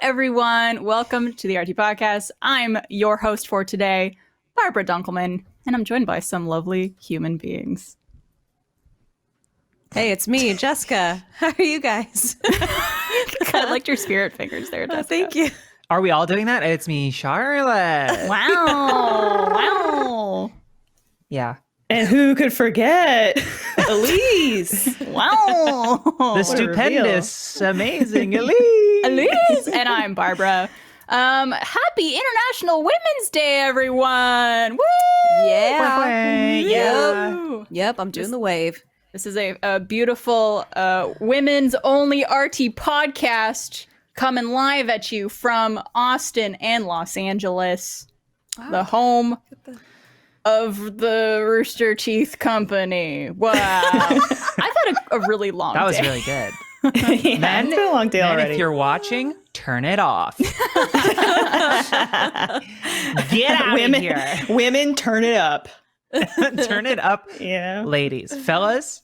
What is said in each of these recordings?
everyone. Welcome to the RT Podcast. I'm your host for today, Barbara Dunkelman, and I'm joined by some lovely human beings. Hey, it's me, Jessica. How are you guys? I liked your spirit fingers there, Jessica. Thank you. Are we all doing that? It's me, Charlotte. Wow. Yeah. And who could forget Elise? Wow. The stupendous, amazing Elise. Elise. And I'm Barbara. Happy International Women's Day, everyone. Woo! Yeah. Yep, I'm doing the wave. This is a beautiful women's only RT podcast coming live at you from Austin and Los Angeles, the home of the Rooster Teeth company. Wow. I've had a really long day. That was really good. Yeah, it's been a long day already. If you're watching, turn it off. Get out of here. Women, turn it up. Turn it up, Yeah. ladies. Fellas,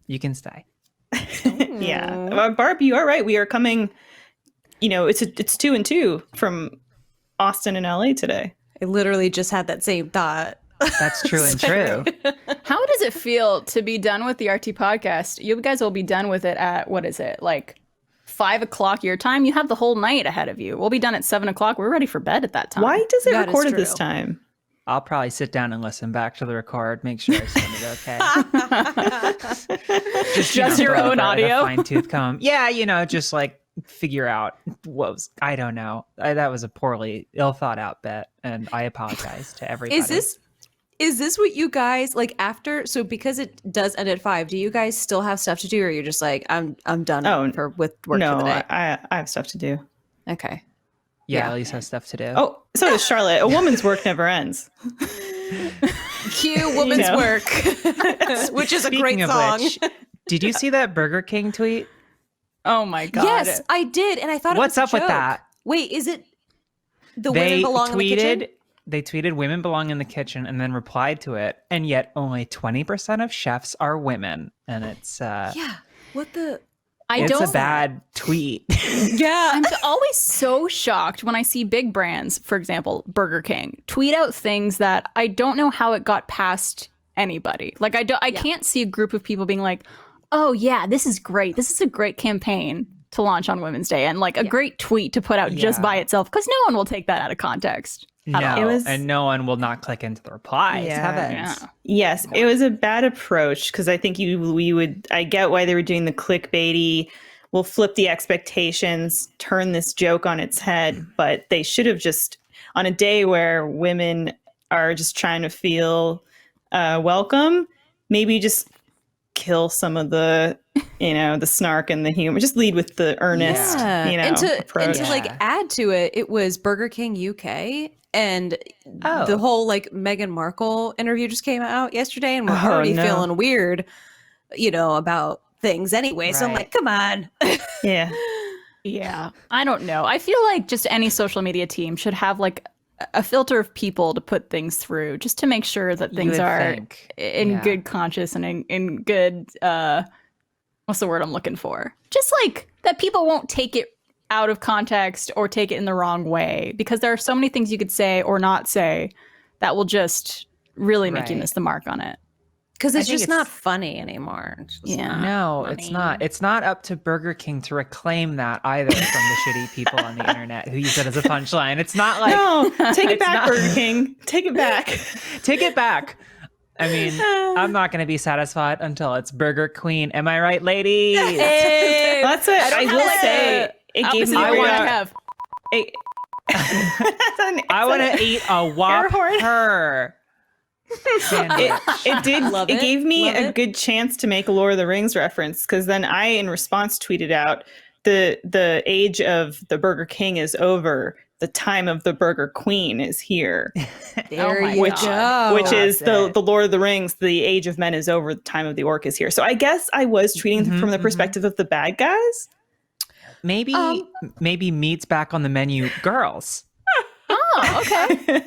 you can stay. Yeah. Well, Barb, you are right. We are coming, it's 2 and 2 from Austin and LA today. I literally just had that same thought. That's true and true. How does it feel to be done with the RT podcast? You guys will be done with it at, what is it, like 5 o'clock your time? You have the whole night ahead of you. We'll be done at 7 o'clock. We're ready for bed at that time. Why does it That is record at true. this time? I'll probably sit down and listen back to the record, make sure I sounded okay. Just your own audio? Fine tooth comb. Yeah, just like figure out what was, I don't know. That was a poorly ill thought out bet, and I apologize to everybody. Is this what you guys like after? So because it does end at 5, do you guys still have stuff to do, or you're just like, I'm done with work No, for the day? I have stuff to do. Okay. Yeah, Yeah. at least has stuff to do. Oh, so does Charlotte. A woman's work never ends. Cue woman's know. work, which is a Speaking great of song. which, did you see that Burger King tweet? Oh my God. Yes, I did, and I thought What's it up was a with joke. that? Wait, is it the women belong in the kitchen? They tweeted women belong in the kitchen and then replied to it, and yet only 20% of chefs are women, and it's Yeah. What the? it's a bad tweet. Yeah. I'm always so shocked when I see big brands, for example, Burger King, tweet out things that I don't know how it got past anybody. Like I can't see a group of people being like, "Oh yeah, this is great. This is a great campaign to launch on Women's Day," and like a great tweet to put out just by itself, because no one will take that out of context. No, all. and no one will not click into the replies. Yeah. Heavens. Yes, it was a bad approach because I think I get why they were doing the clickbaity, we'll flip the expectations, turn this joke on its head, but they should have just, on a day where women are just trying to feel welcome, maybe just kill some of the, the snark and the humor. Just lead with the earnest, approach. And to like add to it, it was Burger King UK. And the whole like Meghan Markle interview just came out yesterday, and we're already feeling weird, about things anyway. So I'm like, come on. Yeah. Yeah. I don't know. I feel like just any social media team should have like a filter of people to put things through, just to make sure that things are in good conscience and in good, what's the word I'm looking for? Just like that people won't take it out of context or take it in the wrong way, because there are so many things you could say or not say that will just really make you miss the mark on it. Because it's just not funny anymore. No, it's not. It's not up to Burger King to reclaim that either from the shitty people on the internet who use it as a punchline. It's not like, no, take it back, Burger King. Take it back. Take it back. I mean, I'm not going to be satisfied until it's Burger Queen. Am I right, ladies? Hey, that's it. I will say it gave me. I want to have. I want to eat a Whopper. It did. It gave me a good chance to make a Lord of the Rings reference, because then I, in response, tweeted out the age of the Burger King is over. The time of the Burger Queen is here. There you go. Which is the Lord of the Rings. The age of men is over. The time of the orc is here. So I guess I was tweeting from the perspective of the bad guys. Maybe meat's back on the menu, girls. Oh, okay.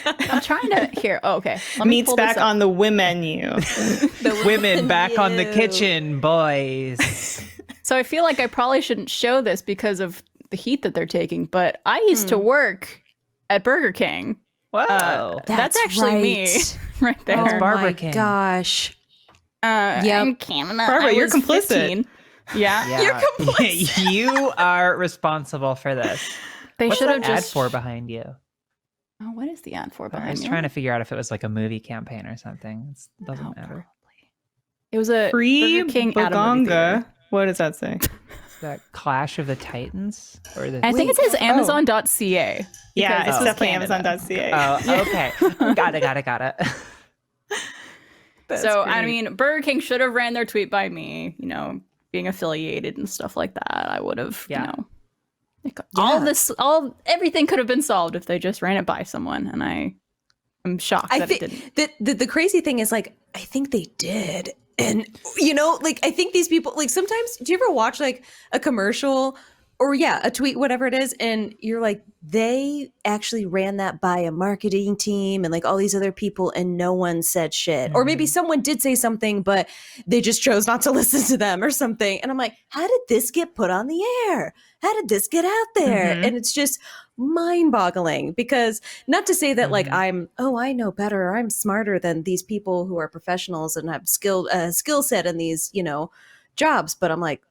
I'm trying to hear. Oh, okay. Meat's back on the women menu. The women back on the kitchen, boys. So I feel like I probably shouldn't show this because of the heat that they're taking, but I used to work at Burger King. Whoa. That's actually me right there. That's Barbara my King. Gosh. In Canada. Barbara, you're complicit. 15. Yeah. You're complicit. You are responsible for this. They What's should that have ad just for behind you? Oh, what is the ad for I behind was me? trying to figure out if it was like a movie campaign or something. It doesn't matter. Probably. It was a Free Burger King at a movie theater. Baganga. What does that say? That Clash of the Titans? Or the I think it says Amazon.ca. Yeah, it's this is definitely Canada. Amazon.ca. Oh, okay. Got it. So, I mean, Burger King should have ran their tweet by me, being affiliated and stuff like that. I would have, everything could have been solved if they just ran it by someone. And I'm shocked that it didn't. The crazy thing is, like, I think they did. And, I think these people, like, sometimes, do you ever watch, like, a commercial or, a tweet, whatever it is, and you're like, they actually ran that by a marketing team and, like, all these other people, and no one said shit. Or maybe someone did say something, but they just chose not to listen to them or something. And I'm like, how did this get put on the air? How did this get out there? And it's just mind-boggling, because not to say that like I know better, or I'm smarter than these people who are professionals and have skill set in these jobs, but I'm like,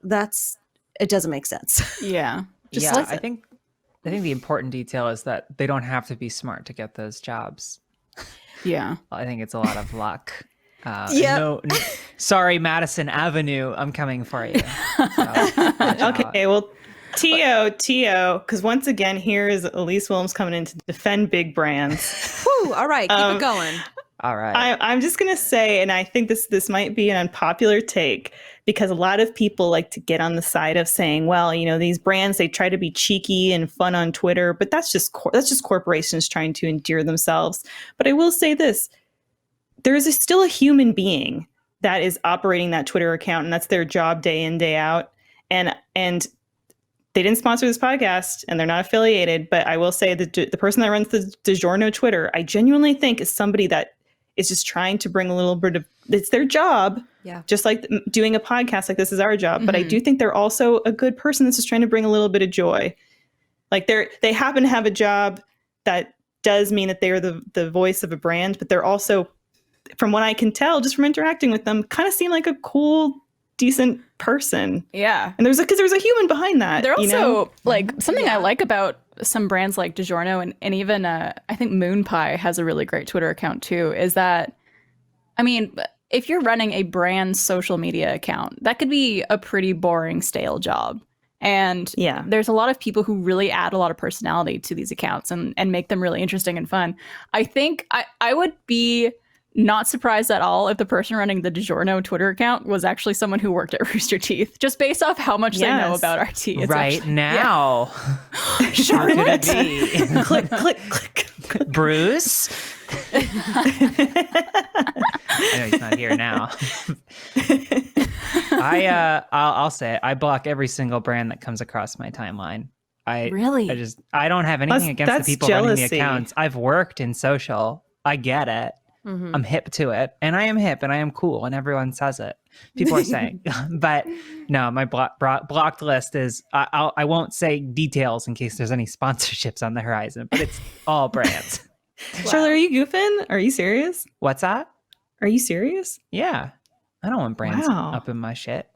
it doesn't make sense. Yeah. I think the important detail is that they don't have to be smart to get those jobs. Yeah. I think it's a lot of luck. Sorry, Madison Avenue, I'm coming for you. Okay, well, T.O., because once again, here is Elise Williams coming in to defend big brands. Whew, all right, keep it going. All right. I'm just going to say, and I think this might be an unpopular take, because a lot of people like to get on the side of saying, well, these brands, they try to be cheeky and fun on Twitter, but that's just corporations trying to endear themselves. But I will say this, there is still a human being that is operating that Twitter account, and that's their job day in, day out. And they didn't sponsor this podcast, and they're not affiliated, but I will say that the person that runs the DiGiorno Twitter, I genuinely think is somebody that is just trying to bring a little bit of, it's their job. Yeah. Just like doing a podcast like this is our job. But I do think they're also a good person that's just trying to bring a little bit of joy. Like they happen to have a job that does mean that they're the voice of a brand, but they're also, from what I can tell, just from interacting with them, kind of seem like a cool, decent person. Yeah. And there's a human behind that. They're also like something I like about some brands like DiGiorno and even I think Moon Pie has a really great Twitter account too, is that, I mean, if you're running a brand social media account, that could be a pretty boring, stale job. And there's a lot of people who really add a lot of personality to these accounts and make them really interesting and fun. I think I would be not surprised at all if the person running the DiGiorno Twitter account was actually someone who worked at Rooster Teeth, just based off how much they know about our tea. It's right actually, now. Sure could it be? Click, click, click. Bruce? I know he's not here now. I'll say it. I block every single brand that comes across my timeline. I don't have anything against the people running the accounts. I've worked in social. I get it. I'm hip to it, and I am hip, and I am cool, and everyone says it. People are saying, but no, my blocked list is. I won't say details in case there's any sponsorships on the horizon, but it's all brands. Wow. Charlotte, are you goofing? Are you serious? What's that? Are you serious? Yeah, I don't want brands up in my shit.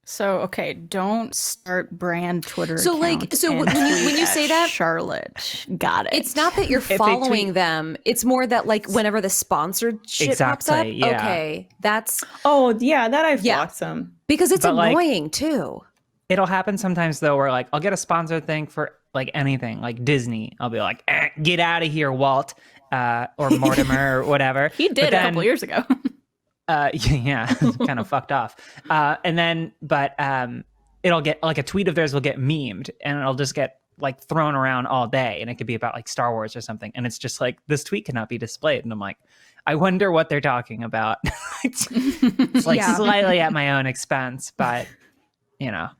So, okay, don't start brand Twitter. So, when you say that, Charlotte, got it. It's not that you're following them. It's more that like whenever the sponsored shit pops up, okay, that's that I've blocked them because it's annoying too. It'll happen sometimes though, where like I'll get a sponsored thing for like anything, like Disney. I'll be like, get out of here, Walt, or Mortimer, or whatever. He did a couple years ago. Kind of fucked off. And then, it'll get like a tweet of theirs will get memed, and it'll just get like thrown around all day, and it could be about like Star Wars or something, and it's just like this tweet cannot be displayed, and I'm like, I wonder what they're talking about. It's like slightly at my own expense, but what are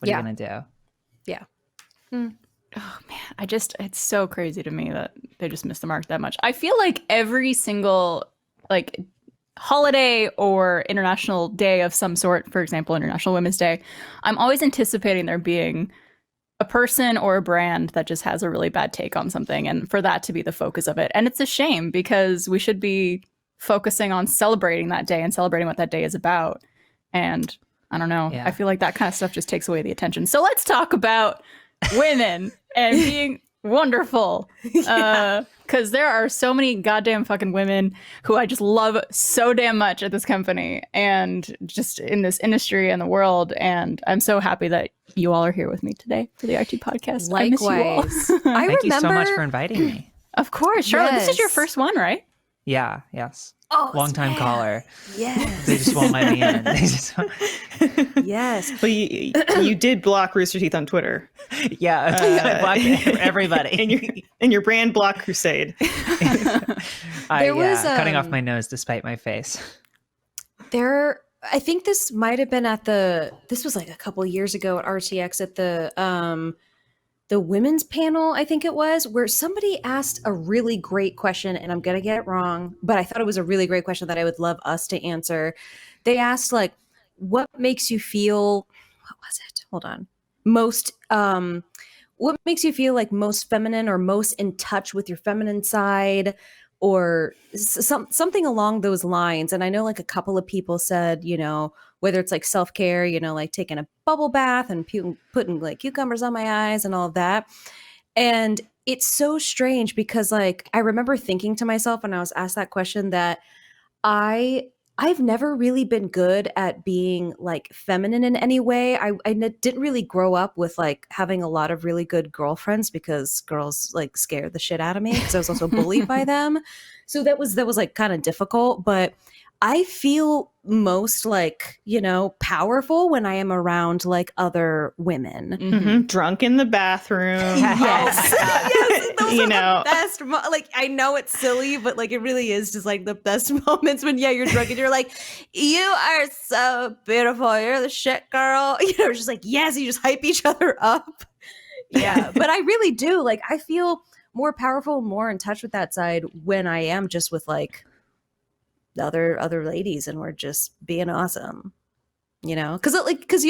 you gonna do? Yeah. Oh man, it's so crazy to me that they just missed the mark that much. I feel like every single holiday or international day of some sort, for example, International Women's Day, I'm always anticipating there being a person or a brand that just has a really bad take on something, and for that to be the focus of it. And it's a shame because we should be focusing on celebrating that day and celebrating what that day is about. And I don't know. I feel like that kind of stuff just takes away the attention. So let's talk about women and being wonderful. Because there are so many goddamn fucking women who I just love so damn much at this company and just in this industry and the world. And I'm so happy that you all are here with me today for the RT podcast. Likewise. Thank you so much for inviting me. Of course. Charlotte, this is your first one, right? Yeah. Yes. Oh, long time caller. Yes. They just won't let me in. Yes. But you did block Rooster Teeth on Twitter. Yeah. I blocked everybody. in your brand block crusade. There was cutting off my nose to spite my face. I think this might have been this was like a couple years ago at RTX at the women's panel, I think it was, where somebody asked a really great question, and I'm going to get it wrong, but I thought it was a really great question that I would love us to answer. They asked, like, what makes you feel, what was it? Hold on. What makes you feel like most feminine or most in touch with your feminine side, or something along those lines. And I know like a couple of people said, you know, whether it's like self-care, you know, like taking a bubble bath and putting like cucumbers on my eyes and all of that. And it's so strange because like, I remember thinking to myself when I was asked that question that I've never really been good at being like feminine in any way. I didn't really grow up with like having a lot of really good girlfriends because girls like scared the shit out of me because I was also bullied by them. So that was like kind of difficult, but I feel most like, you know, powerful when I am around like other women. Mm-hmm. Drunk in the bathroom. Yes. Yes. Those are the best. Like, I know it's silly, but like, it really is just like the best moments when, you're drunk and you're like, you are so beautiful. You're the shit, girl. You know, just like, yes, you just hype each other up. Yeah. But I really do. Like, I feel more powerful, more in touch with that side when I am just with like, the other ladies and we're just being awesome, you know, because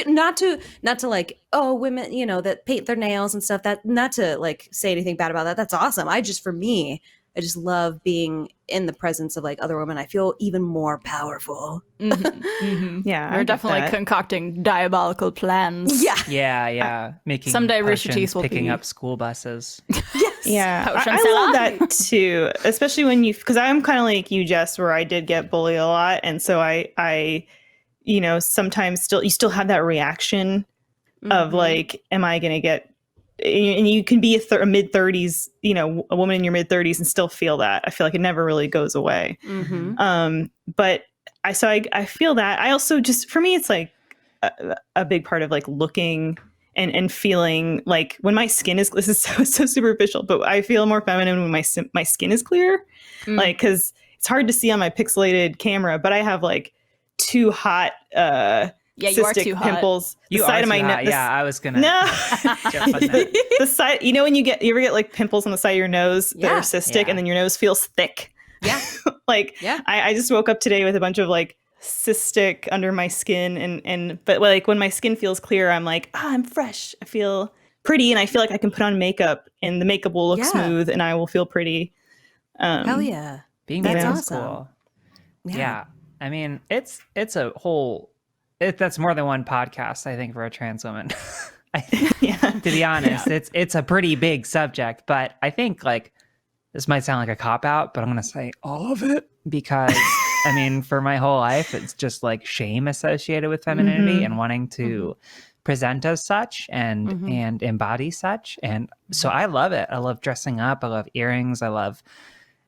not to like, oh, women, you know, that paint their nails and stuff, that not to like say anything bad about that. That's awesome. I just love being in the presence of like other women. I feel even more powerful. Mm-hmm. Mm-hmm. Yeah, we're definitely concocting diabolical plans. Yeah. Making someday Rooster Teeth will picking up school buses. Yes. Yeah, I love that too, especially when because I'm kind of like you, Jess, where I did get bullied a lot, and so I you know, sometimes you still have that reaction of like, am I going to get? And you can be a mid-30s, you know, a woman in your mid-30s and still feel that. I feel like it never really goes away. Mm-hmm. But I feel that. I also just, for me, it's like a big part of like looking and feeling like when my skin is, this is so superficial, but I feel more feminine when my skin is clear. Like, because it's hard to see on my pixelated camera, but I have like too hot you are too pimples. hot. You side are of my neck. Yeah, I was gonna. No, jump on that. the side. You know when you ever get like pimples on the side of your nose that are cystic, and then your nose feels thick. Yeah, I just woke up today with a bunch of like cystic under my skin, but like when my skin feels clear, I'm like, I'm fresh. I feel pretty, and I feel like I can put on makeup, and the makeup will look smooth, and I will feel pretty. Hell yeah, that's awesome. Cool. Yeah, I mean, it's a whole. That's more than one podcast, I think, for a trans woman. To be honest, it's a pretty big subject, but I think like this might sound like a cop out, but I'm going to say all of it because I mean, for my whole life, it's just like shame associated with femininity and wanting to present as such and embody such. And so I love it. I love dressing up. I love earrings. I love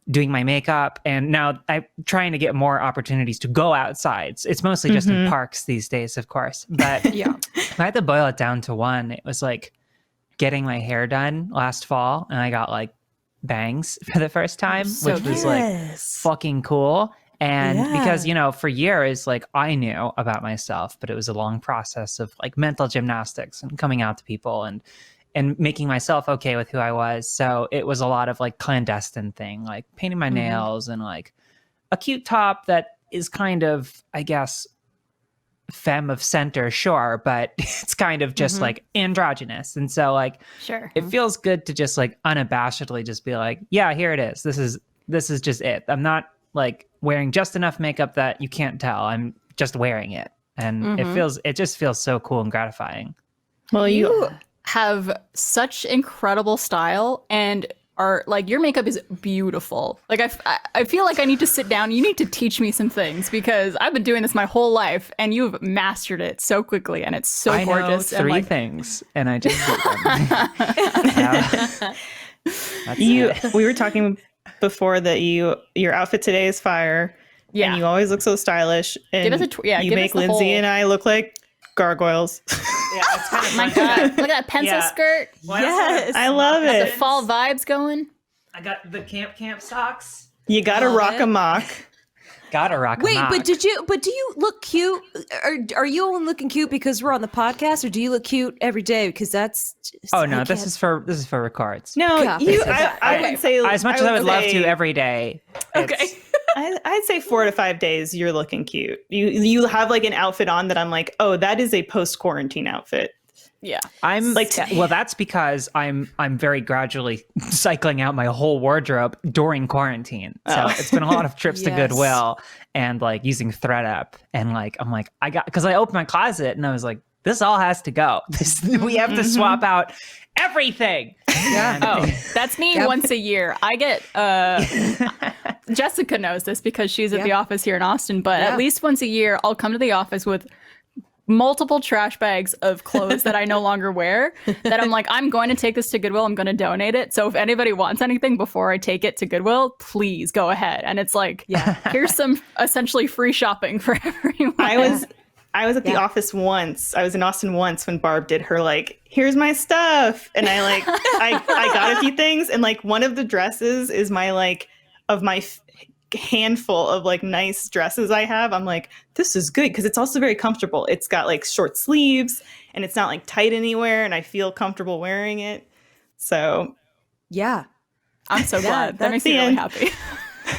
doing my makeup, and now I'm trying to get more opportunities to go outside. It's mostly just in parks these days, of course. But if I had to boil it down to one, it was like getting my hair done last fall, and I got like bangs for the first time, which was like fucking cool. And because, you know, for years, like I knew about myself, but it was a long process of like mental gymnastics and coming out to people and making myself okay with who I was. So it was a lot of like clandestine thing, like painting my nails and like a cute top that is kind of, I guess, femme of center, sure, but it's kind of just like androgynous. And so like, sure, it feels good to just like unabashedly just be like, yeah, here it is. This is just it. I'm not like wearing just enough makeup that you can't tell. I'm just wearing it. And it just feels so cool and gratifying. Well, you have such incredible style and are like, your makeup is beautiful. Like I feel like I need to sit down. You need to teach me some things because I've been doing this my whole life and you've mastered it so quickly and it's so gorgeous. I know 3 things and I just did them. We were talking before that your outfit today is fire. Yeah. And you always look so stylish. And give us you make Lindsay and I look like gargoyles. Yeah, it's kind of my God. Look at that pencil skirt. Yes. I love it. The fall vibes going. I got the camp socks. You gotta rock a mock. Gotta rock a mock. Wait, but do you look cute? Are you only looking cute because we're on the podcast, or do you look cute every day? Because that's just, this is for records. No, I would say as much as I would love to every day. Okay. I'd say 4 to 5 days you're looking cute. You have like an outfit on that I'm like, oh, that is a post-quarantine outfit. Yeah. I'm like, well, that's because I'm very gradually cycling out my whole wardrobe during quarantine. So it's been a lot of trips to Goodwill and like using ThredUp. And like, I'm like, because I opened my closet and I was like, this all has to go. We have to swap out everything. Yeah. That's me once a year. I get, Jessica knows this because she's at the office here in Austin, but at least once a year, I'll come to the office with multiple trash bags of clothes that I no longer wear that I'm like, I'm going to take this to Goodwill. I'm going to donate it. So if anybody wants anything before I take it to Goodwill, please go ahead. And it's like, here's some essentially free shopping for everyone. I was at the office once. I was in Austin once when Barb did her like, here's my stuff. And I like, I got a few things. And like one of the dresses is my like, of my handful of like nice dresses I have. I'm like, this is good because it's also very comfortable. It's got like short sleeves and it's not like tight anywhere and I feel comfortable wearing it. So yeah, I'm so glad. That makes me really happy.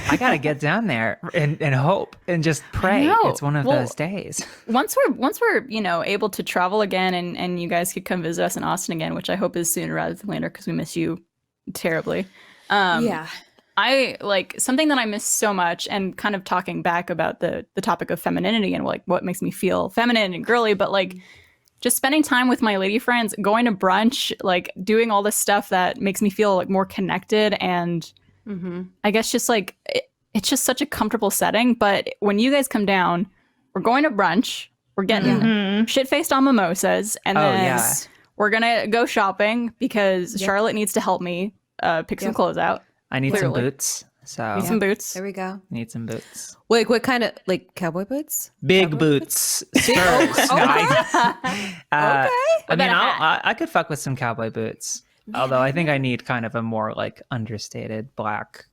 I gotta get down there and hope and just pray it's one of those days. Once we're able to travel again and you guys could come visit us in Austin again, which I hope is sooner rather than later because we miss you terribly. I like something that I miss so much, and kind of talking back about the topic of femininity and like what makes me feel feminine and girly, but like just spending time with my lady friends, going to brunch, like doing all this stuff that makes me feel like more connected. And I guess just like it's just such a comfortable setting. But when you guys come down, we're going to brunch, we're getting shit-faced on mimosas, and then we're gonna go shopping because Charlotte needs to help me pick some clothes out. I need some boots. So need some boots. There we go. Need some boots. Wait, what kind of like cowboy boots? Big boots. Spurs. Okay. I mean, I could fuck with some cowboy boots. Although I think I need kind of a more like understated black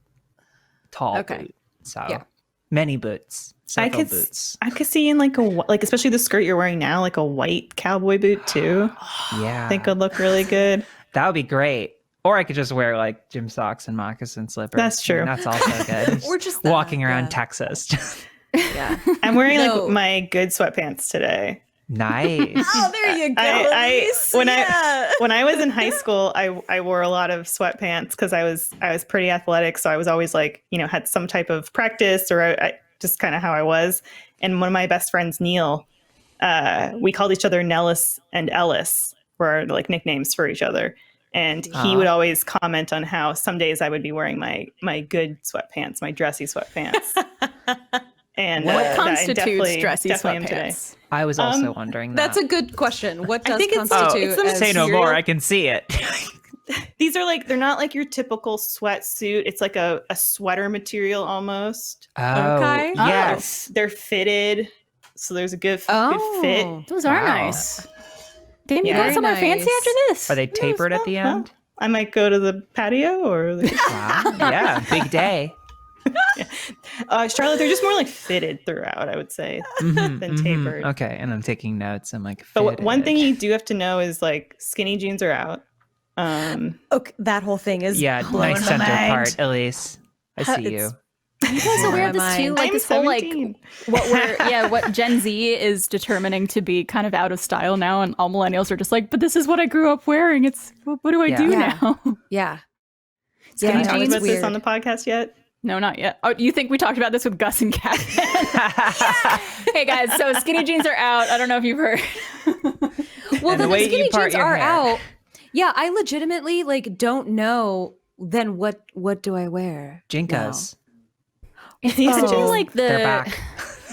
tall boot. So many boots. Boots. I could see in like especially the skirt you're wearing now, like a white cowboy boot too. Yeah. I think would look really good. That would be great. Or I could just wear like gym socks and moccasin slippers. That's true. That's also good. Or just walking around Texas. I'm wearing like my good sweatpants today. Nice. Oh, there you go. When I was in high school, I wore a lot of sweatpants because I was pretty athletic. So I was always like, had some type of practice or I just kind of how I was. And one of my best friends, Neil, we called each other Nellis and Ellis were our like nicknames for each other. And he would always comment on how some days I would be wearing my good sweatpants, my dressy sweatpants. And what constitutes dressy sweatpants? I was also wondering that. That's a good question. What does constitute? Say no more. I can see it. These are like, they're not like your typical sweatsuit. It's like a sweater material almost. Oh, okay. Yes. They're fitted. So there's a good fit. Those are nice. Damn, you got somewhere fancy after this. Are they tapered at the end? I might go to the patio or yeah, big day. Charlotte, they're just more like fitted throughout, I would say, than tapered. Okay, and I'm taking notes. I'm like, but one thing you do have to know is like skinny jeans are out. Okay, that whole thing is nice center part, Elise. I see you. Are you guys aware of this too? Like this whole 17. what Gen Z is determining to be kind of out of style now, and all millennials are just like, but this is what I grew up wearing. It's what do I do now? Yeah. Have you talked about this on the podcast yet? No, not yet. Oh, you think we talked about this with Gus and Kevin? Hey guys, so skinny jeans are out. I don't know if you've heard. Well, then the skinny jeans are out. Yeah, I legitimately like don't know. Then what do I wear? Jinkos. Isn't it like They're the back.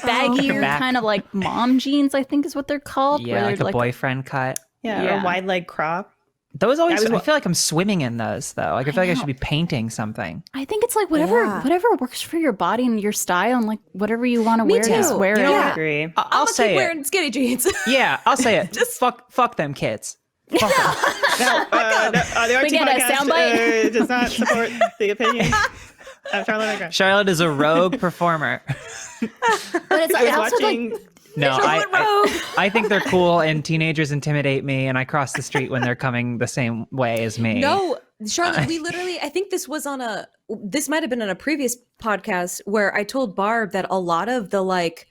baggier kind of like mom jeans? I think is what they're called. Yeah, like a boyfriend cut. Yeah, or a wide leg crop. Those always. I feel like I'm swimming in those though. Like I feel like I should be painting something. I think it's like whatever works for your body and your style, and like whatever you want to wear, just wear it. I agree. I'll say keep wearing skinny jeans. Yeah, I'll say it. Just fuck them kids. Fuck them. The RT podcast does not support the opinion of Charlotte McGrath. Charlotte is a rogue performer. But it's also watching. No, I think they're cool, and teenagers intimidate me, and I cross the street when they're coming the same way as me. No, Charlotte, we literally, I think this might have been on a previous podcast where I told Barb that a lot of the like,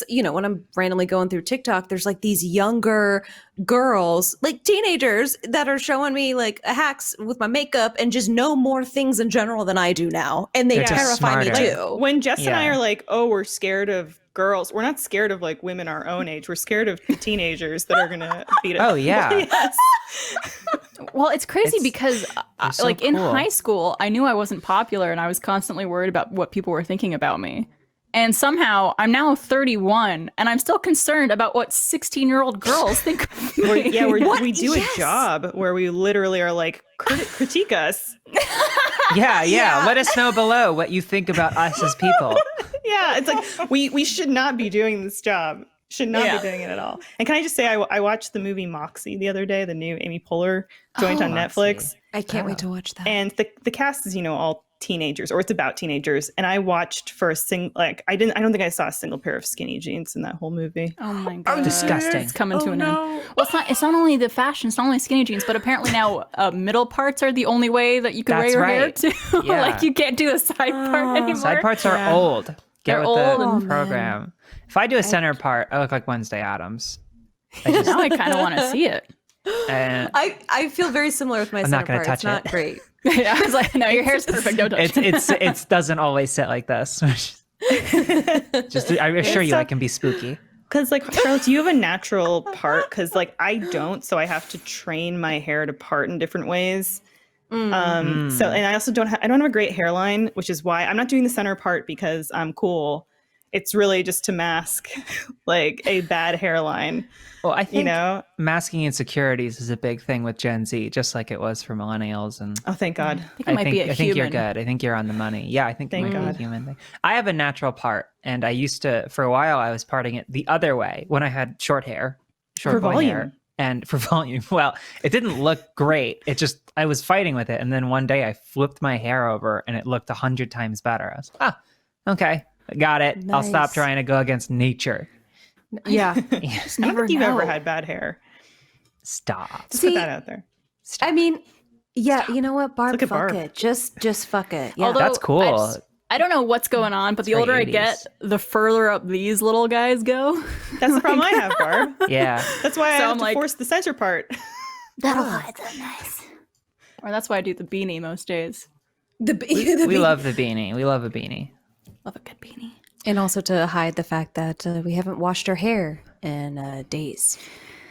you know, when I'm randomly going through TikTok, there's like these younger girls, like teenagers that are showing me like hacks with my makeup and just know more things in general than I do now. And they terrify me too. When Jess and I are like, oh, we're scared of girls, we're not scared of like women our own age. We're scared of the teenagers that are going to beat us. Oh, yeah. Yes. Well, it's crazy because so like cool. in high school, I knew I wasn't popular and I was constantly worried about what people were thinking about me. And somehow I'm now 31 and I'm still concerned about what 16-year-old girls think of me. We do a job where we literally are like, critique us. Yeah. Let us know below what you think about us as people. Yeah, it's like we should not be doing this job. Should not be doing it at all. And can I just say, I watched the movie Moxie the other day, the new Amy Poehler joint on Netflix. I can't wait to watch that. And the cast is, you know, all teenagers, or it's about teenagers. And I watched for I don't think I saw a single pair of skinny jeans in that whole movie. Oh my god, disgusting! It's coming to an end. Well, it's not only the fashion, it's not only skinny jeans, but apparently now middle parts are the only way that you can wear your hair too. Yeah. Like you can't do a side part anymore. Side parts are old. Get with old the program. Man. If I do a center part, I look like Wednesday Addams. Now I kind of want to see it. I feel very similar with my I'm center not going to part. touch it's not great. Yeah, I was like, no, your hair's perfect. Don't touch it. It doesn't always sit like this. I assure you, I can be spooky. Because like, Charlotte, do you have a natural part? Because like I don't, so I have to train my hair to part in different ways. So, and I also don't have a great hairline, which is why I'm not doing the center part because I'm cool. It's really just to mask like a bad hairline. Well, I think masking insecurities is a big thing with Gen Z, just like it was for millennials. And oh, thank God. I think you're good. I think you're on the money. Yeah, I think it might be a human thing. I have a natural part, and I used to, for a while, I was parting it the other way when I had short hair, for volume. And for volume. Well, it didn't look great. I was fighting with it. And then one day I flipped my hair over and it looked 100 times better. I was okay, got it. Nice. I'll stop trying to go against nature. Yeah. I don't think you've ever had bad hair. Stop. Just put that out there. Stop. I mean, yeah, you know what, Barb, fuck it. Just fuck it. Yeah. Although, that's cool. I don't know what's going on, but the older 80s. I get, the further up these little guys go. That's the problem I have, Barb. Yeah. That's why I have to force the center part. That'll hide them nice. Or that's why I do the beanie most days. We love the beanie. We love a beanie. Love a good beanie. And also to hide the fact that we haven't washed our hair in days.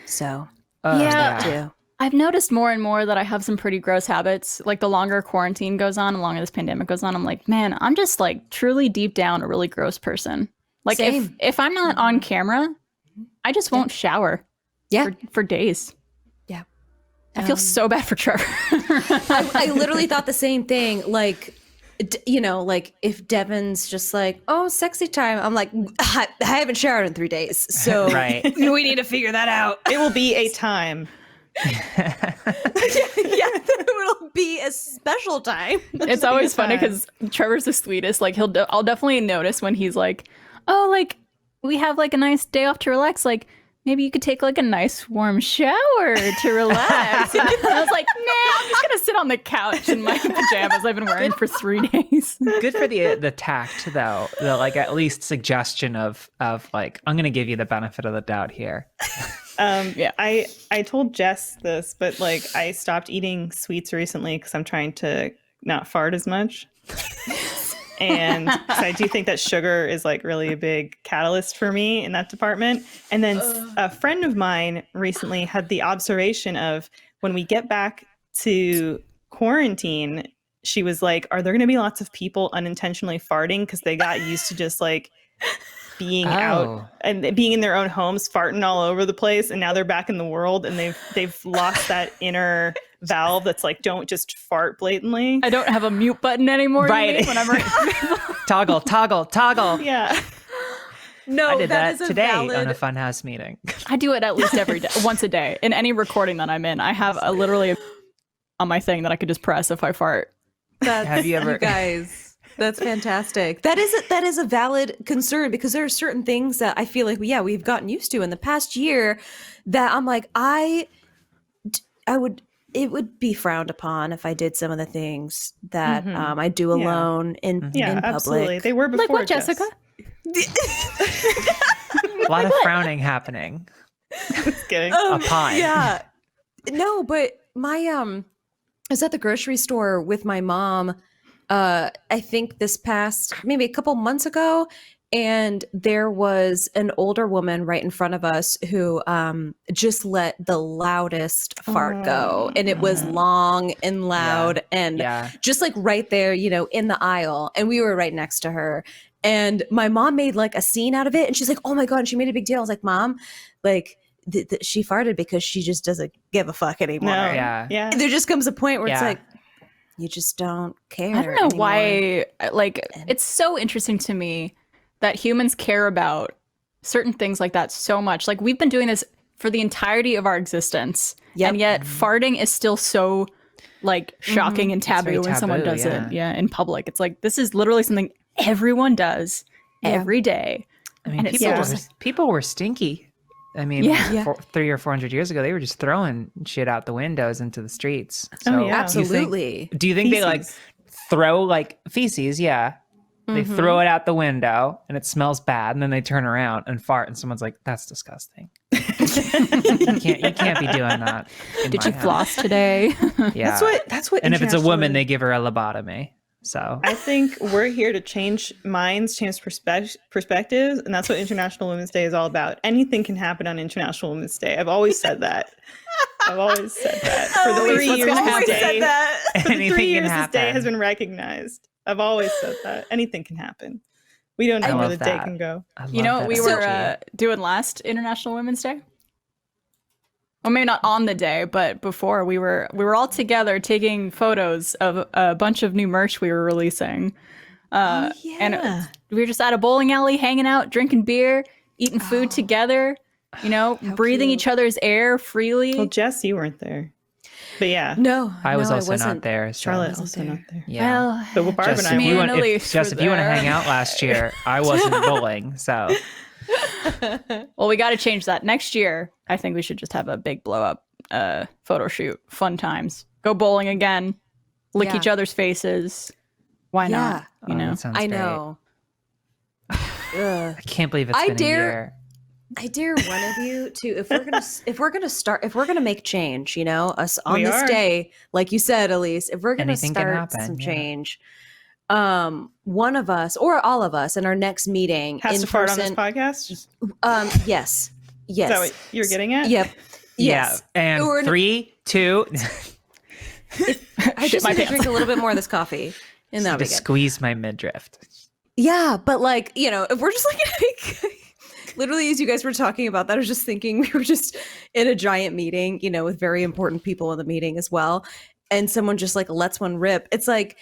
So, that too. I've noticed more and more that I have some pretty gross habits. Like the longer quarantine goes on, the longer this pandemic goes on, I'm like, man, I'm just like truly deep down a really gross person. Like if I'm not on camera, I just won't shower. Yeah. For days. Yeah. I feel so bad for Trevor. I literally thought the same thing. Like, like if Devin's just like, oh, sexy time. I'm like, I haven't showered in 3 days. So we need to figure that out. It will be a time. It will be a special time. It's always funny because Trevor's the sweetest. Like I'll definitely notice when he's like, oh, like we have like a nice day off to relax. Like maybe you could take like a nice warm shower to relax. And I was like, nah, I'm just gonna sit on the couch in my pajamas I've been wearing for 3 days. Good for the tact though, the like at least suggestion of like, I'm gonna give you the benefit of the doubt here. Yeah, I told Jess this, but like I stopped eating sweets recently because I'm trying to not fart as much. And I do think that sugar is like really a big catalyst for me in that department. And then a friend of mine recently had the observation of when we get back to quarantine, she was like, are there going to be lots of people unintentionally farting because they got used to just like being out and being in their own homes, farting all over the place, and now they're back in the world and they've lost that inner valve that's like, don't just fart blatantly. I don't have a mute button anymore. Right. Whenever toggle. Yeah. No, I did that today valid... on a funhouse meeting. I do it at least every day, once a day. In any recording that I'm in, I have literally on my thing that I could just press if I fart. Have you ever, you guys? That's fantastic. That is a valid concern, because there are certain things that I feel like we've gotten used to in the past year that I'm like, it would be frowned upon if I did some of the things that I do alone in public. Absolutely. They were before. Like what, Jessica? a lot of frowning happening. Just kidding. A pie. Yeah. No, but I was at the grocery store with my mom, I think this past, maybe a couple months ago, and there was an older woman right in front of us who just let the loudest fart go. And it was long and loud and just like right there, in the aisle. And we were right next to her. And my mom made like a scene out of it. And she's like, oh my God. And she made a big deal. I was like, Mom, like she farted because she just doesn't give a fuck anymore. No. Yeah. There just comes a point where it's like, you just don't care. I don't know why. Like, it's so interesting to me that humans care about certain things like that so much. Like, we've been doing this for the entirety of our existence. Yep. And yet farting is still so like shocking and taboo when someone does it in public. It's like, this is literally something everyone does every day. I mean, people were stinky. I mean, 300 or 400 years ago, they were just throwing shit out the windows into the streets. So absolutely. Do you think they like throw like feces? Yeah. They throw it out the window and it smells bad, and then they turn around and fart, and someone's like, "That's disgusting." You can't be doing that. Did you floss today? Yeah, that's what. And if it's a woman, they give her a lobotomy. So I think we're here to change minds, change perspectives, and that's what International Women's Day is all about. Anything can happen on International Women's Day. I've always said that. For the 3 years this day, this day has been recognized. I've always said that. Anything can happen. We don't know where the day can go. You know what we were doing last International Women's Day? Well, maybe not on the day, but before, we were all together taking photos of a bunch of new merch we were releasing. And we were just at a bowling alley, hanging out, drinking beer, eating food together, breathing each other's air freely. Well, Jess, you weren't there. But I was also not there. So. Charlotte also not there. Yeah. Well, but Barb and I. If you want to hang out last year, I wasn't bowling, so. Well, we got to change that next year. I think we should just have a big blow up photo shoot. Fun times. Go bowling again. Lick each other's faces. Why not? That sounds I great. know. I can't believe it's been a year. I dare one of you to, if we're gonna make change, us on this day, like you said, Elise, if we're gonna start some change, one of us or all of us in our next meeting has to fart on this podcast. Yes. Is that what you're getting at? Yep. Yes. Yeah. And 3, 2. I just need to drink a little bit more of this coffee, and that'll be good. Squeeze my midriff. Yeah, but like if we're just like. Literally, as you guys were talking about that, I was just thinking we were just in a giant meeting, with very important people in the meeting as well. And someone just like lets one rip. It's like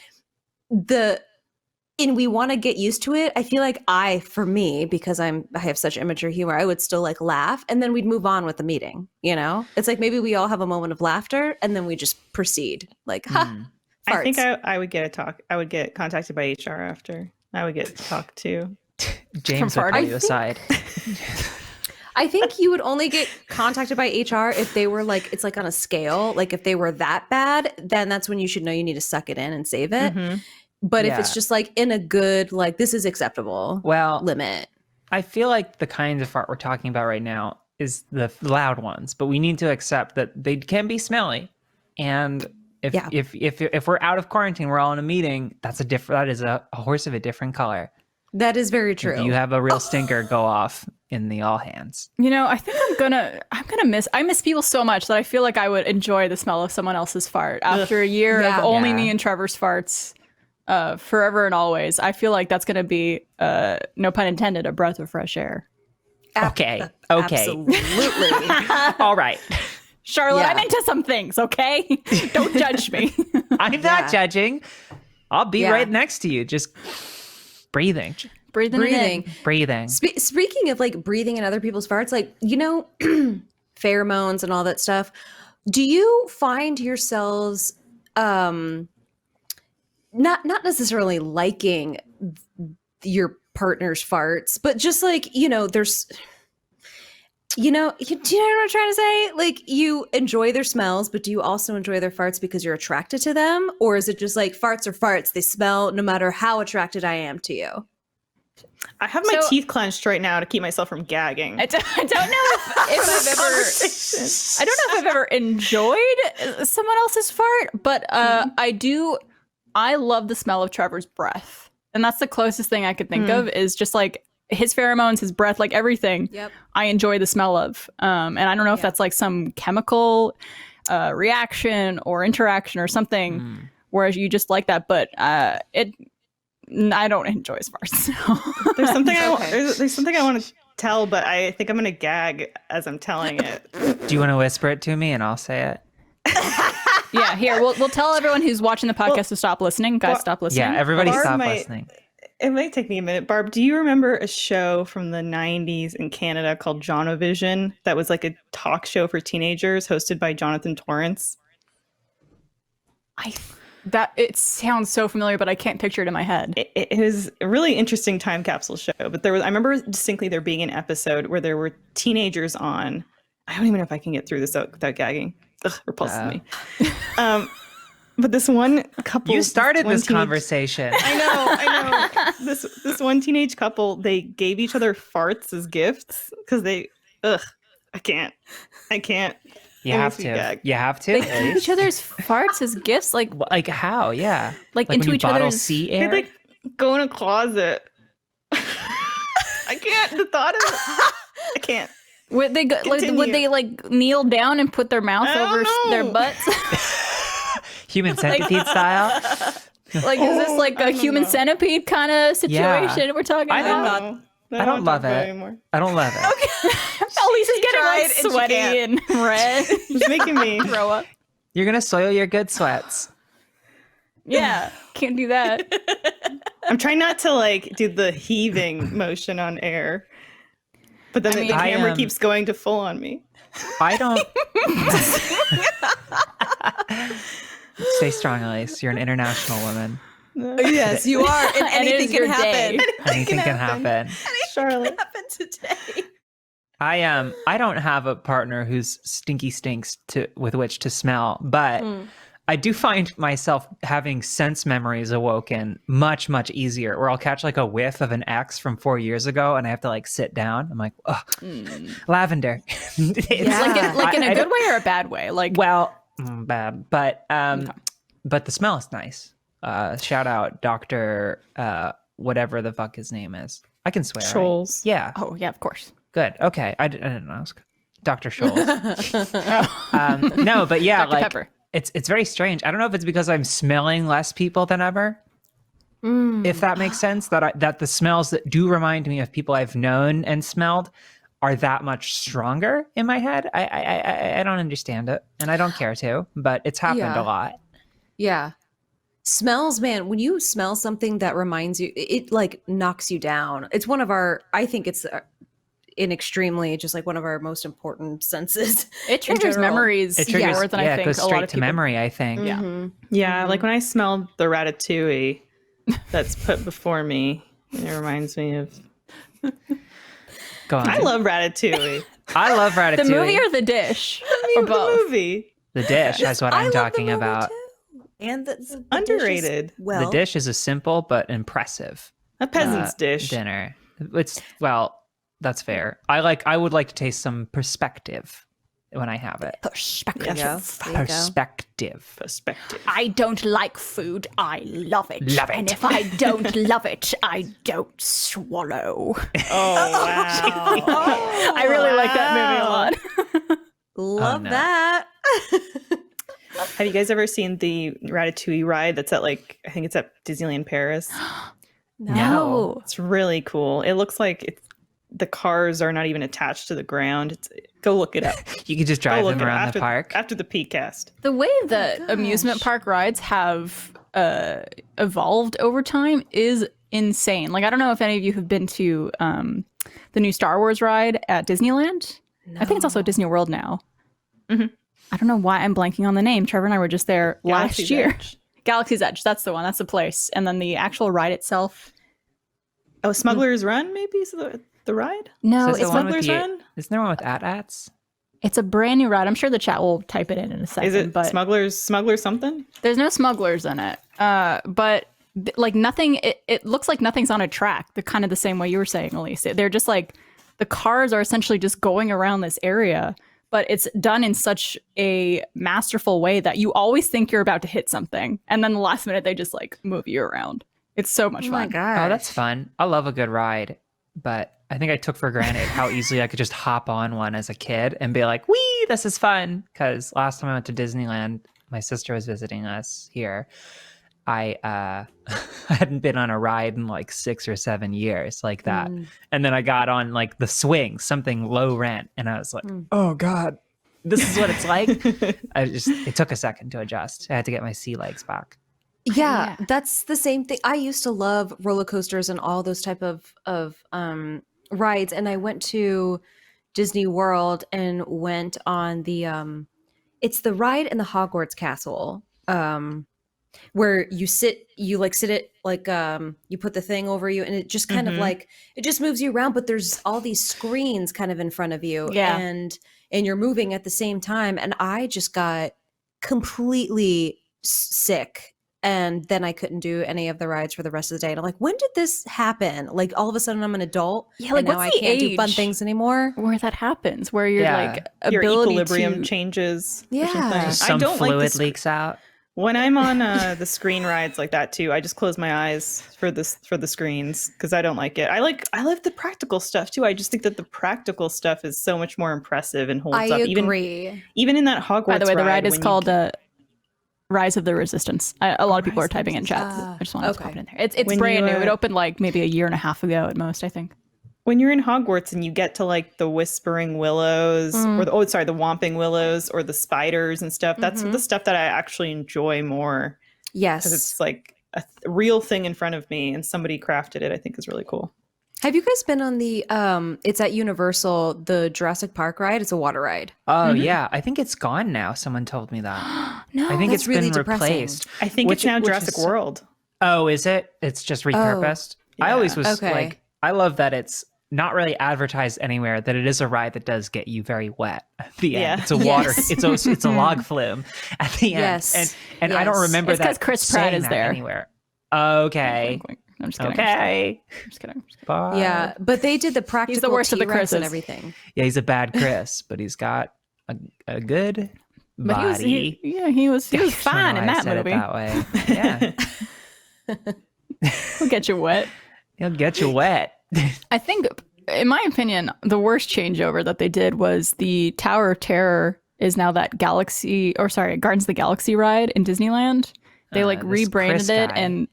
we want to get used to it. I feel like for me, because I have such immature humor, I would still like laugh and then we'd move on with the meeting. It's like maybe we all have a moment of laughter and then we just proceed like, farts. I think I would get I would get contacted by HR after. I would get talked to. James would put you aside. I think you would only get contacted by HR if they were like, it's like on a scale. Like if they were that bad, then that's when you should know you need to suck it in and save it. Mm-hmm. But if it's just like in a good, like this is acceptable limit. I feel like the kinds of fart we're talking about right now is the loud ones, but we need to accept that they can be smelly. And if we're out of quarantine, we're all in a meeting, that is a horse of a different color. That is very true. If you have a real stinker go off in the all hands. You know, I think I miss people so much that I feel like I would enjoy the smell of someone else's fart after a year of only me and Trevor's farts. Forever and always. I feel like that's going to be, no pun intended, a breath of fresh air. Okay. Absolutely. All right. Charlotte, I'm into some things, okay? Don't judge me. I'm not judging. I'll be right next to you, just breathing. Breathing. Speaking of like breathing in other people's farts, like, you know, pheromones and all that stuff, do you find yourselves not necessarily liking your partner's farts, but just like, you know, there's, you know, do you know what I'm trying to say? Like, you enjoy their smells, but do you also enjoy their farts because you're attracted to them? Or is it just like farts are farts, they smell no matter how attracted I am to you? I have my teeth clenched right now to keep myself from gagging. I don't know if I've ever enjoyed someone else's fart, but I love the smell of Trevor's breath. And that's the closest thing I could think of is just like his pheromones, his breath, like everything. Yep. I enjoy the smell of. And I don't know if that's like some chemical reaction or interaction or something, whereas you just like that. But I don't enjoy his farts. So. There's something I want to tell, but I think I'm going to gag as I'm telling it. Do you want to whisper it to me and I'll say it? Yeah, here, we'll tell everyone who's watching the podcast to stop listening. Guys, stop listening. Yeah, everybody stop listening. It might take me a minute. Barb, do you remember a show from the 90s in Canada called Jonovision that was like a talk show for teenagers hosted by Jonathan Torrance? It sounds so familiar, but I can't picture it in my head. It was a really interesting time capsule show, but I remember distinctly there being an episode where there were teenagers on. I don't even know if I can get through this without gagging. Ugh, repulsive me. But this one couple, you started this conversation. I know. This one teenage couple, they gave each other farts as gifts because I can't. You have to. You have to. They give each other's farts as gifts, like how? Yeah, like into each other's sea air. They like go in a closet. I can't. The thought of it. I can't. Would they like kneel down and put their mouth over their butts? Human centipede style? Like, is this like a human centipede kind of situation we're talking about? I don't love it anymore. I don't love it. Okay. Lisa's getting like sweaty and red. It's making me throw up. You're going to soil your good sweats. Yeah, can't do that. I'm trying not to like do the heaving motion on air. But then the camera keeps going to full on me. I don't. Stay strong, Elise. You're an international woman. Yes, you are. And anything can happen. Anything can happen. Charlotte, happen today. I don't have a partner who's stinky stinks with which to smell, but I do find myself having sense memories awoken much, much easier, where I'll catch like a whiff of an ex from 4 years ago and I have to like sit down. I'm like, oh, lavender. Like in a good way or a bad way? Like, well, bad, but the smell is nice. Shout out Dr. Whatever the fuck his name is. I can swear. Scholes. Right? Yeah. Oh, yeah, of course. Good. Okay. I didn't ask. Dr. Scholes. No, but yeah, Dr. like Pepper. It's very strange. I don't know if it's because I'm smelling less people than ever. If that makes sense, that the smells that do remind me of people I've known and smelled are that much stronger in my head. I don't understand it, and I don't care to, but it's happened a lot. Yeah. Smells, man, when you smell something that reminds you, it like knocks you down. It's one of I think it's in extremely just like one of our most important senses. It triggers memories more than I think. It goes straight to memory, I think. Yeah, like when I smell the ratatouille that's put before me, it reminds me of... Go on. I love Ratatouille. I love Ratatouille. The movie or the dish? Or both? The movie. The dish is what I'm talking about. Too. And the underrated. Dish is, well, the dish is a simple but impressive a peasant's dish dinner. That's fair. I would like to taste some perspective when I have it. Perspective. Perspective. I don't like food. I love it. Love it. And if I don't love it, I don't swallow. Oh, wow. I really like that movie a lot. Love that. Have you guys ever seen the Ratatouille ride that's at I think it's at Disneyland Paris? No. It's really cool. It looks like the cars are not even attached to the ground. Go look it up. You can just drive them around the park. After the PCast. The way that amusement park rides have evolved over time is insane. Like, I don't know if any of you have been to the new Star Wars ride at Disneyland. No. I think it's also Disney World now. Mm-hmm. I don't know why I'm blanking on the name. Trevor and I were just there last year. Edge. Galaxy's Edge. That's the one. That's the place. And then the actual ride itself. Oh, Smuggler's Run, maybe? Is the ride? No, it's Smuggler's Run? Isn't there one with AT-ATs? It's a brand new ride. I'm sure the chat will type it in a second. Is it but Smugglers something? There's no smugglers in it. But like nothing, it looks like nothing's on a track. The kind of the same way you were saying, Elise. They're just like, the cars are essentially just going around this area. But it's done in such a masterful way that you always think you're about to hit something. And then the last minute, they just like move you around. It's so much fun. Oh my God. Oh, that's fun. I love a good ride. But I think I took for granted how easily I could just hop on one as a kid and be like, wee, this is fun. Because last time I went to Disneyland, my sister was visiting us here. I hadn't been on a ride in like 6 or 7 years like that. And then I got on like the swing, something low rent. And I was like, oh God, this is what it's like. It took a second to adjust. I had to get my sea legs back. Yeah, that's the same thing. I used to love roller coasters and all those type of rides. And I went to Disney World and went on the, it's the ride in the Hogwarts castle. Where you sit it like you put the thing over you and it just kind of like it just moves you around, but there's all these screens kind of in front of you, and you're moving at the same time, and I just got completely sick, and then I couldn't do any of the rides for the rest of the day. And I'm like, when did this happen? Like all of a sudden I'm an adult, like and now I can't do fun things anymore. Where that happens, where you're like your equilibrium changes. Yeah, some fluid leaks out. When I'm on the screen rides like that too, I just close my eyes for the screens because I don't like it. I like the practical stuff too. I just think that the practical stuff is so much more impressive and holds up. I agree. Even in that Hogwarts. By the way, the ride ride is called Rise of the Resistance. A lot of people are typing in chat. I just wanted to pop it in there. It's brand new. It opened like maybe a year and a half ago at most, I think. When you're in Hogwarts and you get to like the Whispering Willows or the Whomping Willows or the spiders and stuff, that's the stuff that I actually enjoy more. Yes. Because it's like a real thing in front of me and somebody crafted it, I think is really cool. Have you guys been on the, it's at Universal, the Jurassic Park ride? It's a water ride. Oh, yeah. I think it's gone now. Someone told me that. No, I think that's it's really been depressing. replaced. I think it's now Jurassic World. Oh, is it? It's just repurposed? Yeah. I always was like, I love that it's not really advertised anywhere, that it is a ride that does get you very wet at the end. It's a water, it's a log flume at the end. Yes. And I don't remember that. Because Chris Pratt is there anywhere. Okay. I'm just kidding. Okay. I'm just kidding. Bye. Yeah, but they did the practical He's the worst of the T-Rex Chris's. and everything. Yeah, he's a bad Chris, but he's got a good body. He was fine in that movie. That way. Yeah. He'll get you wet. He'll get you wet. I think, in my opinion, the worst changeover that they did was the Tower of Terror is now that Gardens of the Galaxy ride in Disneyland. They rebranded it and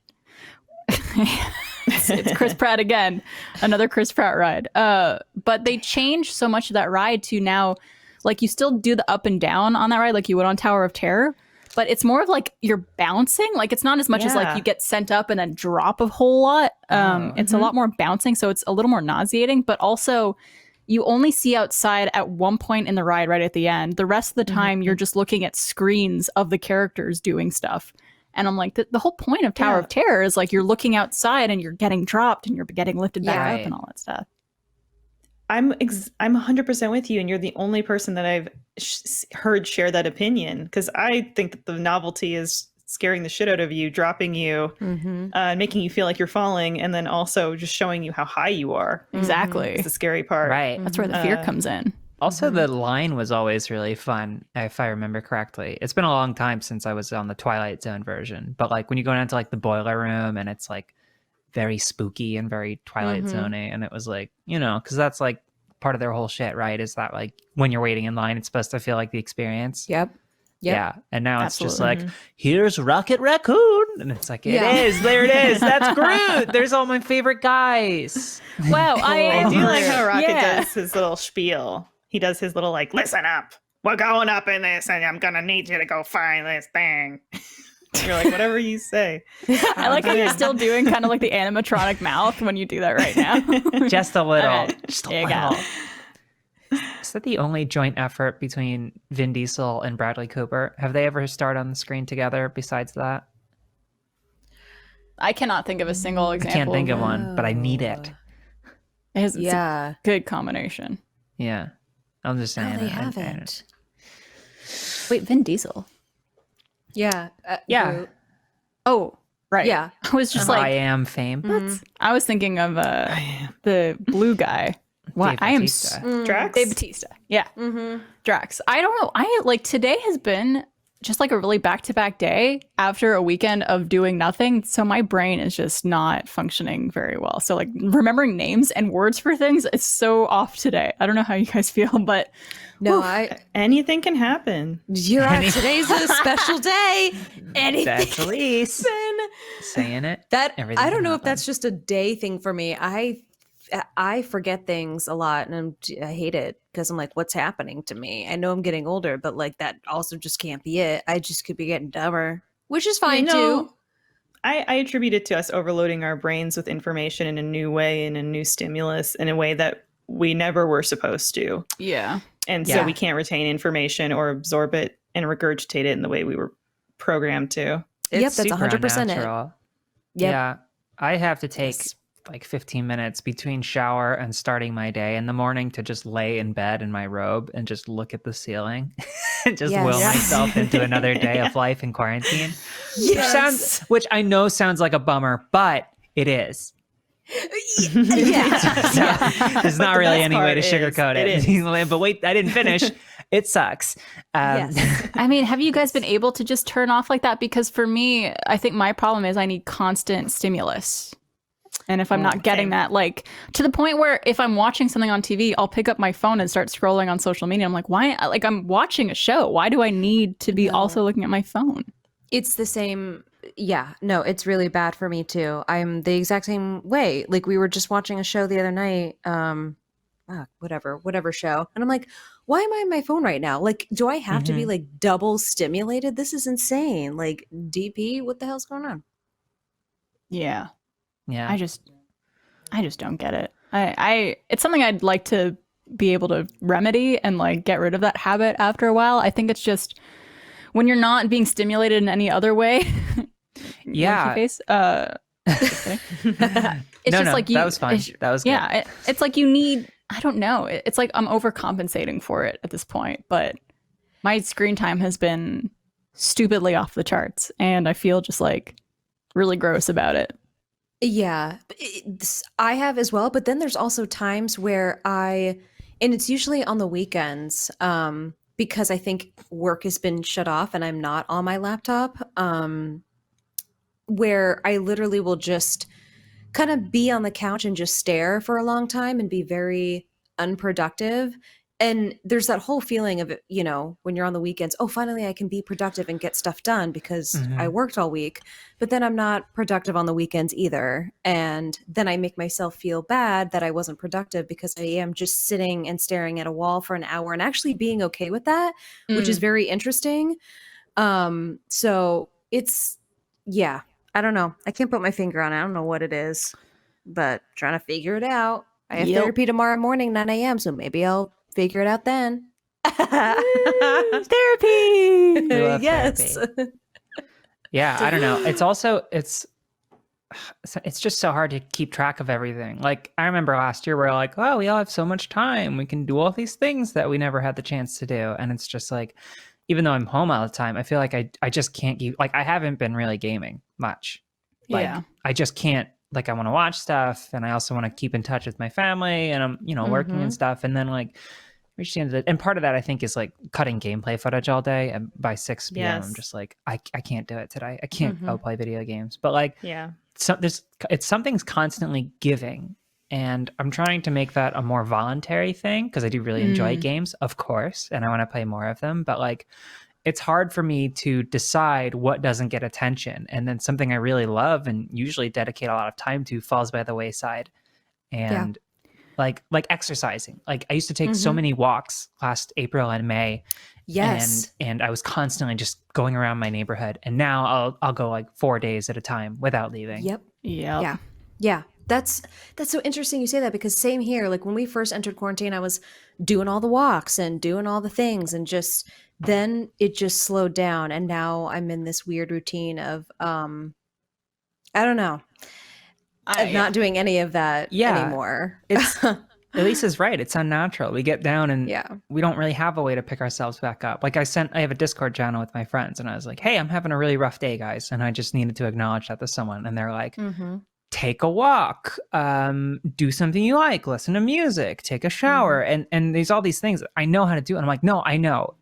it's Chris Pratt again, another Chris Pratt ride. But they changed so much of that ride to now, like, you still do the up and down on that ride like you would on Tower of Terror, but it's more of like you're bouncing. Like, it's not as much as like you get sent up and then drop a whole lot. It's a lot more bouncing, so it's a little more nauseating, but also you only see outside at one point in the ride right at the end. The rest of the time you're just looking at screens of the characters doing stuff. And I'm like, the whole point of Tower of Terror is like you're looking outside and you're getting dropped and you're getting lifted back up and all that stuff. I'm 100% with you, and you're the only person that I've heard share that opinion, because I think that the novelty is scaring the shit out of you, dropping you, making you feel like you're falling, and then also just showing you how high you are. Exactly. It's the scary part. Right. That's where the fear comes in. Also, the line was always really fun, if I remember correctly. It's been a long time since I was on the Twilight Zone version, but like when you go down to like the boiler room and it's like very spooky and very Twilight Zone-y, and it was like, because that's like part of their whole shit, right? Is that like when you're waiting in line, it's supposed to feel like the experience. Yep. Yeah. And now it's just like, here's Rocket Raccoon. And it's like, it is. There it is. That's Groot. There's all my favorite guys. Wow. I do like how Rocket does his little spiel. He does his little like, listen up. We're going up in this and I'm going to need you to go find this thing. You're like, whatever you say. I like how you're still doing kind of like the animatronic mouth when you do that right now. Just a little. Right. Just a little. Is that the only joint effort between Vin Diesel and Bradley Cooper? Have they ever starred on the screen together besides that? I cannot think of a single example. I can't think of one, but I need it. It's a good combination. Yeah. I'm just saying. No, they haven't. Wait, Vin Diesel? Yeah. Yeah. Groot. Oh, right. Yeah. I was just like, I am fame. I was thinking of the blue guy. What? Dave I am Bautista. Drax? Dave Bautista. Yeah. Drax. I don't know. I like today has been just like a really back-to-back day after a weekend of doing nothing. So my brain is just not functioning very well. So like remembering names and words for things is so off today. I don't know how you guys feel, but No, anything can happen. You're right. Today's a special day. Anything. That's Elise saying it. I don't know if that's just a day thing for me. I forget things a lot, and I hate it because I'm like, what's happening to me? I know I'm getting older, but like that also just can't be it. I just could be getting dumber, which is fine too. I attribute it to us overloading our brains with information in a new way, in a new stimulus, in a way that we never were supposed to. yeah. And so we can't retain information or absorb it and regurgitate it in the way we were programmed to. Yep, that's 100% it. Yep. Yeah. I have to take like 15 minutes between shower and starting my day in the morning to just lay in bed in my robe and just look at the ceiling and just will myself into another day of life in quarantine. Which I know sounds like a bummer, but it is. There's not really any way to sugarcoat it. But wait, I didn't finish. It sucks. I mean, have you guys been able to just turn off like that? Because for me, I think my problem is I need constant stimulus. And if I'm not getting that, like to the point where if I'm watching something on TV, I'll pick up my phone and start scrolling on social media. I'm like, why? Like I'm watching a show. Why do I need to be also looking at my phone? It's the same. Yeah, no, it's really bad for me too. I'm the exact same way. Like we were just watching a show the other night, whatever show. And I'm like, why am I on my phone right now? Like, do I have to be like double stimulated? This is insane. Like DP, what the hell's going on? Yeah. Yeah. I just don't get it. It's something I'd like to be able to remedy and like get rid of that habit after a while. I think it's just when you're not being stimulated in any other way. Yeah. Face. It's just like you. That was fine. That was good. Yeah. It's like you need. I don't know. It's like I'm overcompensating for it at this point. But my screen time has been stupidly off the charts, and I feel just like really gross about it. Yeah, I have as well. But then there's also times where and it's usually on the weekends, because I think work has been shut off and I'm not on my laptop, where I literally will just kind of be on the couch and just stare for a long time and be very unproductive. And there's that whole feeling of, when you're on the weekends, oh, finally I can be productive and get stuff done because I worked all week, but then I'm not productive on the weekends either. And then I make myself feel bad that I wasn't productive because I am just sitting and staring at a wall for an hour and actually being okay with that, which is very interesting. So it's, I don't know. I can't put my finger on it. I don't know what it is, but trying to figure it out. I have therapy tomorrow morning, 9 a.m. So maybe I'll figure it out then. Therapy. Yes. Therapy. Yeah, I don't know. It's also it's just so hard to keep track of everything. Like I remember last year we're like, oh, we all have so much time. We can do all these things that we never had the chance to do. And it's just like, even though I'm home all the time, I feel like I just can't keep, like I haven't been really gaming much. Like I just can't, like I want to watch stuff and I also want to keep in touch with my family and I'm, working and stuff. And then like, and part of that I think is like cutting gameplay footage all day, and by 6 p.m. I'm just like I can't do it today. I can't go play video games. But like something's constantly giving, and I'm trying to make that a more voluntary thing because I do really enjoy games, of course, and I want to play more of them. But like it's hard for me to decide what doesn't get attention, and then something I really love and usually dedicate a lot of time to falls by the wayside. And like exercising. Like I used to take so many walks last April and May. Yes. And I was constantly just going around my neighborhood. And now I'll go like 4 days at a time without leaving. Yep. Yeah. That's so interesting you say that, because same here. Like when we first entered quarantine, I was doing all the walks and doing all the things, and just then it just slowed down. And now I'm in this weird routine of I don't know. I'm not doing any of that anymore. It's Elisa's right. It's unnatural. We get down and we don't really have a way to pick ourselves back up. Like I have a Discord channel with my friends and I was like, hey, I'm having a really rough day, guys. And I just needed to acknowledge that to someone. And they're like, take a walk, do something you like, listen to music, take a shower. And there's all these things I know how to do. And I'm like, no, I know.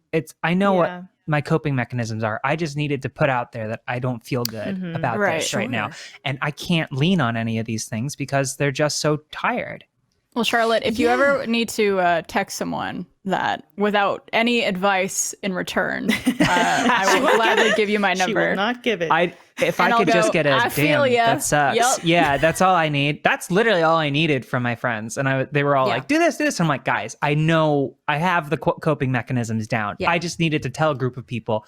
I know what my coping mechanisms are. I just needed to put out there that I don't feel good about this right now. And I can't lean on any of these things because they're just so tired. Well, Charlotte, if you ever need to text someone that without any advice in return, I will gladly give you my number. She will not give it. If I could just get a damn, that sucks. Yep. Yeah, that's all I need. That's literally all I needed from my friends. And they were all like, do this. I'm like, guys, I know I have the coping mechanisms down. Yeah. I just needed to tell a group of people,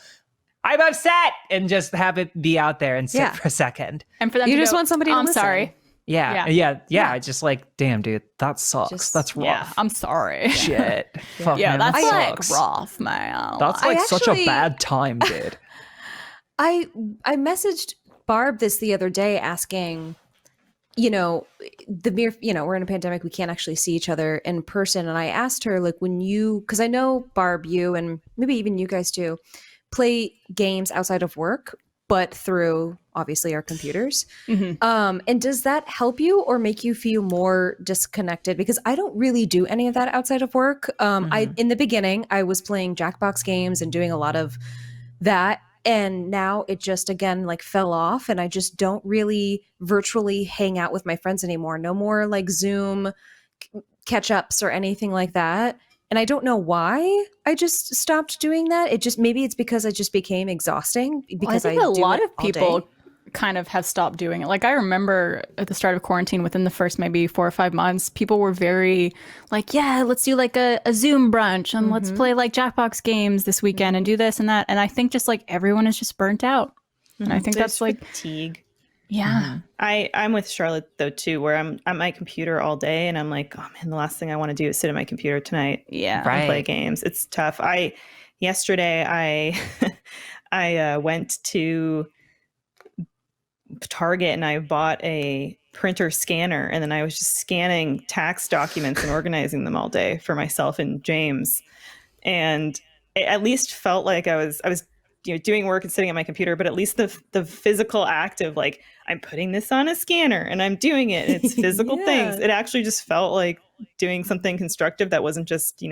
I'm upset, and just have it be out there and sit for a second. And for them you to just go, want somebody to I'm listen. sorry. Yeah. Just like, damn, dude, that sucks. That's rough. Yeah, I'm sorry. Shit. Fuck, man, that's sucks. like rough, man. That's like such a bad time, dude. I messaged Barb this the other day asking, we're in a pandemic, we can't actually see each other in person. And I asked her, like, because I know Barb, you, and maybe even you guys too, play games outside of work, but through obviously our computers. And does that help you or make you feel more disconnected? Because I don't really do any of that outside of work. In the beginning, I was playing Jackbox games and doing a lot of that. And now it just, again, like fell off, and I just don't really virtually hang out with my friends anymore. No more like Zoom catch-ups or anything like that. And I don't know why I just stopped doing that. Maybe it's because I just became exhausting because I think a lot of people kind of have stopped doing it. Like I remember at the start of quarantine, within the first maybe 4 or 5 months, people were very like, yeah, let's do like a Zoom brunch and let's play like Jackbox games this weekend and do this and that. And I think just like everyone is just burnt out. And I think that's like fatigue. Yeah. I'm with Charlotte though too, where I'm at my computer all day and I'm like, oh man, the last thing I want to do is sit at my computer tonight. Yeah. And play games. It's tough. Yesterday I went to Target and I bought a printer scanner, and then I was just scanning tax documents and organizing them all day for myself and James. And it at least felt like I was doing work and sitting at my computer, but at least the physical act of like, I'm putting this on a scanner and I'm doing it. It's physical things. It actually just felt like doing something constructive that wasn't just,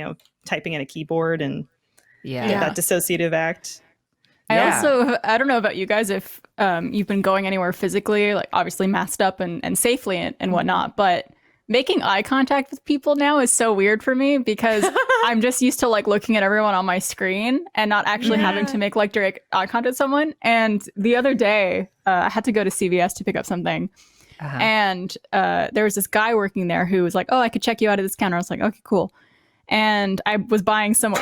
typing at a keyboard and that dissociative act. I don't know about you guys if you've been going anywhere physically, like obviously masked up and safely and whatnot, but making eye contact with people now is so weird for me because I'm just used to like looking at everyone on my screen and not actually having to make like direct eye contact with someone. And the other day, I had to go to CVS to pick up something. And there was this guy working there who was like, oh, I could check you out at this counter. I was like, okay, cool. And I was buying some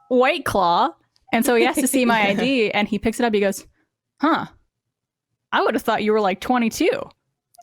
White Claw. And so he has to see my ID and he picks it up. He goes, huh, I would have thought you were like 22.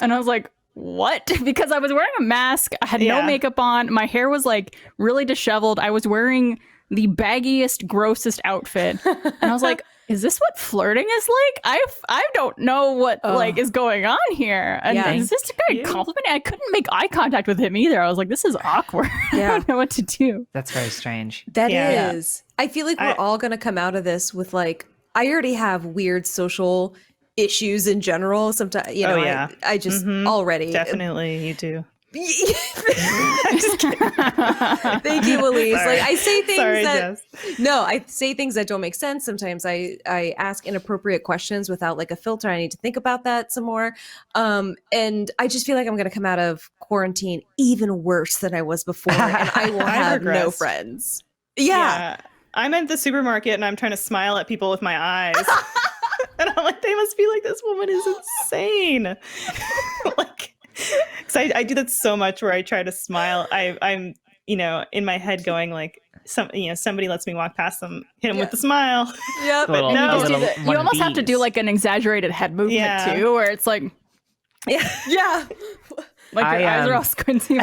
And I was like, what? Because I was wearing a mask. I had no makeup on. My hair was like really disheveled. I was wearing the baggiest, grossest outfit. And I was like, is this what flirting is like? I don't know what like is going on here. And is this a good compliment? I couldn't make eye contact with him either. I was like, this is awkward. Yeah. I don't know what to do. That's very strange. That is. I feel like we're all going to come out of this with like, I already have weird social issues in general. Sometimes, you know, I just already. Definitely, you do. Just kidding. Thank you, Elise. Like I say things I say things that don't make sense. Sometimes I ask inappropriate questions without like a filter. I need to think about that some more. And I just feel like I'm going to come out of quarantine even worse than I was before, and I will have no friends. Yeah. I'm at the supermarket and I'm trying to smile at people with my eyes. And I'm like, they must be like, this woman is insane. Like, because I do that so much where I try to smile. I'm, you know, in my head going like, somebody lets me walk past them, hit them with the smile. Yeah, but you almost have to do like an exaggerated head movement too, where it's like, like your eyes are all squinty.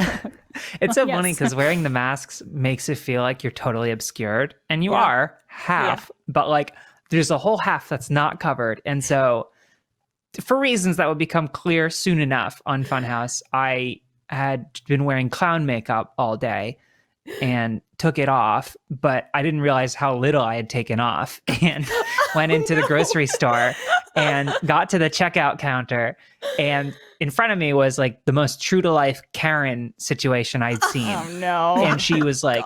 It's so funny because wearing the masks makes it feel like you're totally obscured, and you are half, but like there's a whole half that's not covered, and so. For reasons that would become clear soon enough on Funhouse, I had been wearing clown makeup all day and took it off, but I didn't realize how little I had taken off and went into the grocery store and got to the checkout counter. And in front of me was like the most true to life Karen situation I'd seen. Oh, no. And she was like,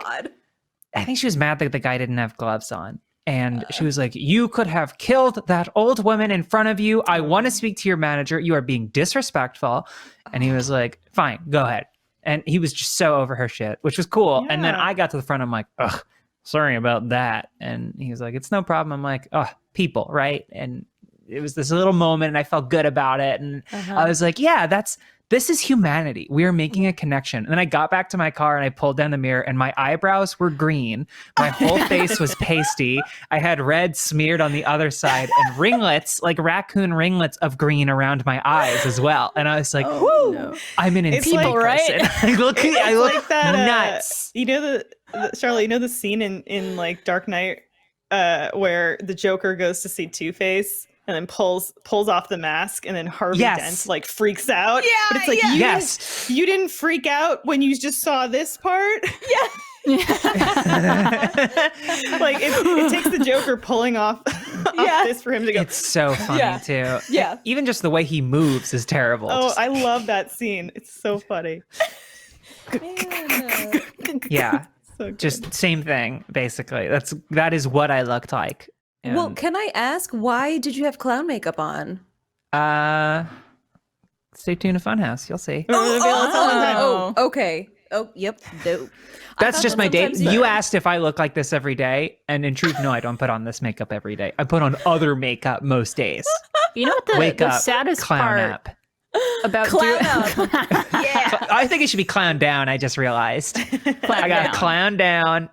I think she was mad that the guy didn't have gloves on. And she was like, you could have killed that old woman in front of you. I want to speak to your manager. You are being disrespectful. And he was like, fine, go ahead. And he was just so over her shit, which was cool. Yeah. And then I got to the front. I'm like, ugh, sorry about that. And he was like, it's no problem. I'm like, oh, people, right? And it was this little moment and I felt good about it. And I was like, yeah, this is humanity. We are making a connection. And then I got back to my car and I pulled down the mirror and my eyebrows were green. My whole face was pasty. I had red smeared on the other side and ringlets, like raccoon ringlets of green around my eyes as well. And I was like, whoo, no. I'm an insane person. Right? I look like that, nuts. You know Charlotte, you know the scene in like Dark Knight where the Joker goes to see Two-Face? And then pulls off the mask, and then Harvey Dent like freaks out. Yeah, but it's like you didn't freak out when you just saw this part. Yeah, like it takes the Joker pulling off this for him to go. It's so funny too. Yeah, even just the way he moves is terrible. Oh, I love that scene. It's so funny. Yeah, so just same thing basically. That is what I looked like. And well, can I ask, why did you have clown makeup on? Stay tuned to Funhouse. You'll see. Okay. Oh, yep. Dope. That's just my day. You asked if I look like this every day. And in truth, no, I don't put on this makeup every day. I put on other makeup most days. You know what the saddest part up. About clown up. Yeah. I think it should be clown down. I just realized. I got to clown down.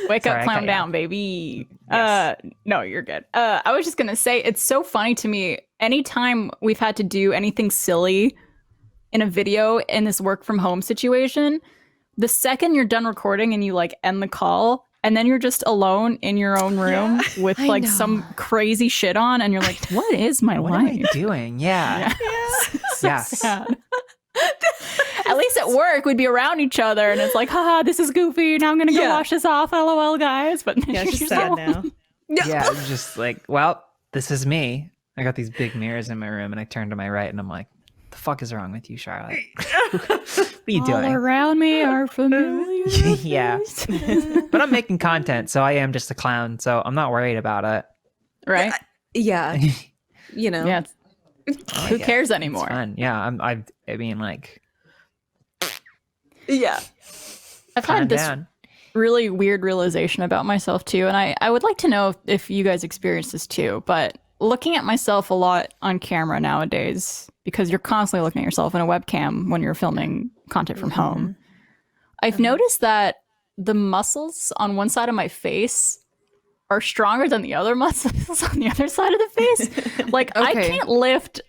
Wake up, clown down, baby. Yes. No, you're good. I was just going to say, it's so funny to me. Anytime we've had to do anything silly in a video in this work from home situation, the second you're done recording and you like end the call, and then you're just alone in your own room with like some crazy shit on, and you're like, what is my life? What am I doing? Yeah. So sad. At least at work, we'd be around each other, and it's like, haha, this is goofy. Now I'm gonna go wash this off, lol, guys. But it's just sad now. Yeah, I'm just like, well, this is me. I got these big mirrors in my room, and I turn to my right, and I'm like, the fuck is wrong with you, Charlotte? What are you doing? All around me are familiar. Yeah, but I'm making content, so I am just a clown. So I'm not worried about it. Right? Yeah. You know. Yeah. Who cares anymore? It's fun. Yeah, I mean, like. Yeah. I've had this really weird realization about myself too, and I would like to know if you guys experience this too, but looking at myself a lot on camera nowadays, because you're constantly looking at yourself in a webcam when you're filming content from home, I've noticed that the muscles on one side of my face are stronger than the other muscles on the other side of the face. Like I can't lift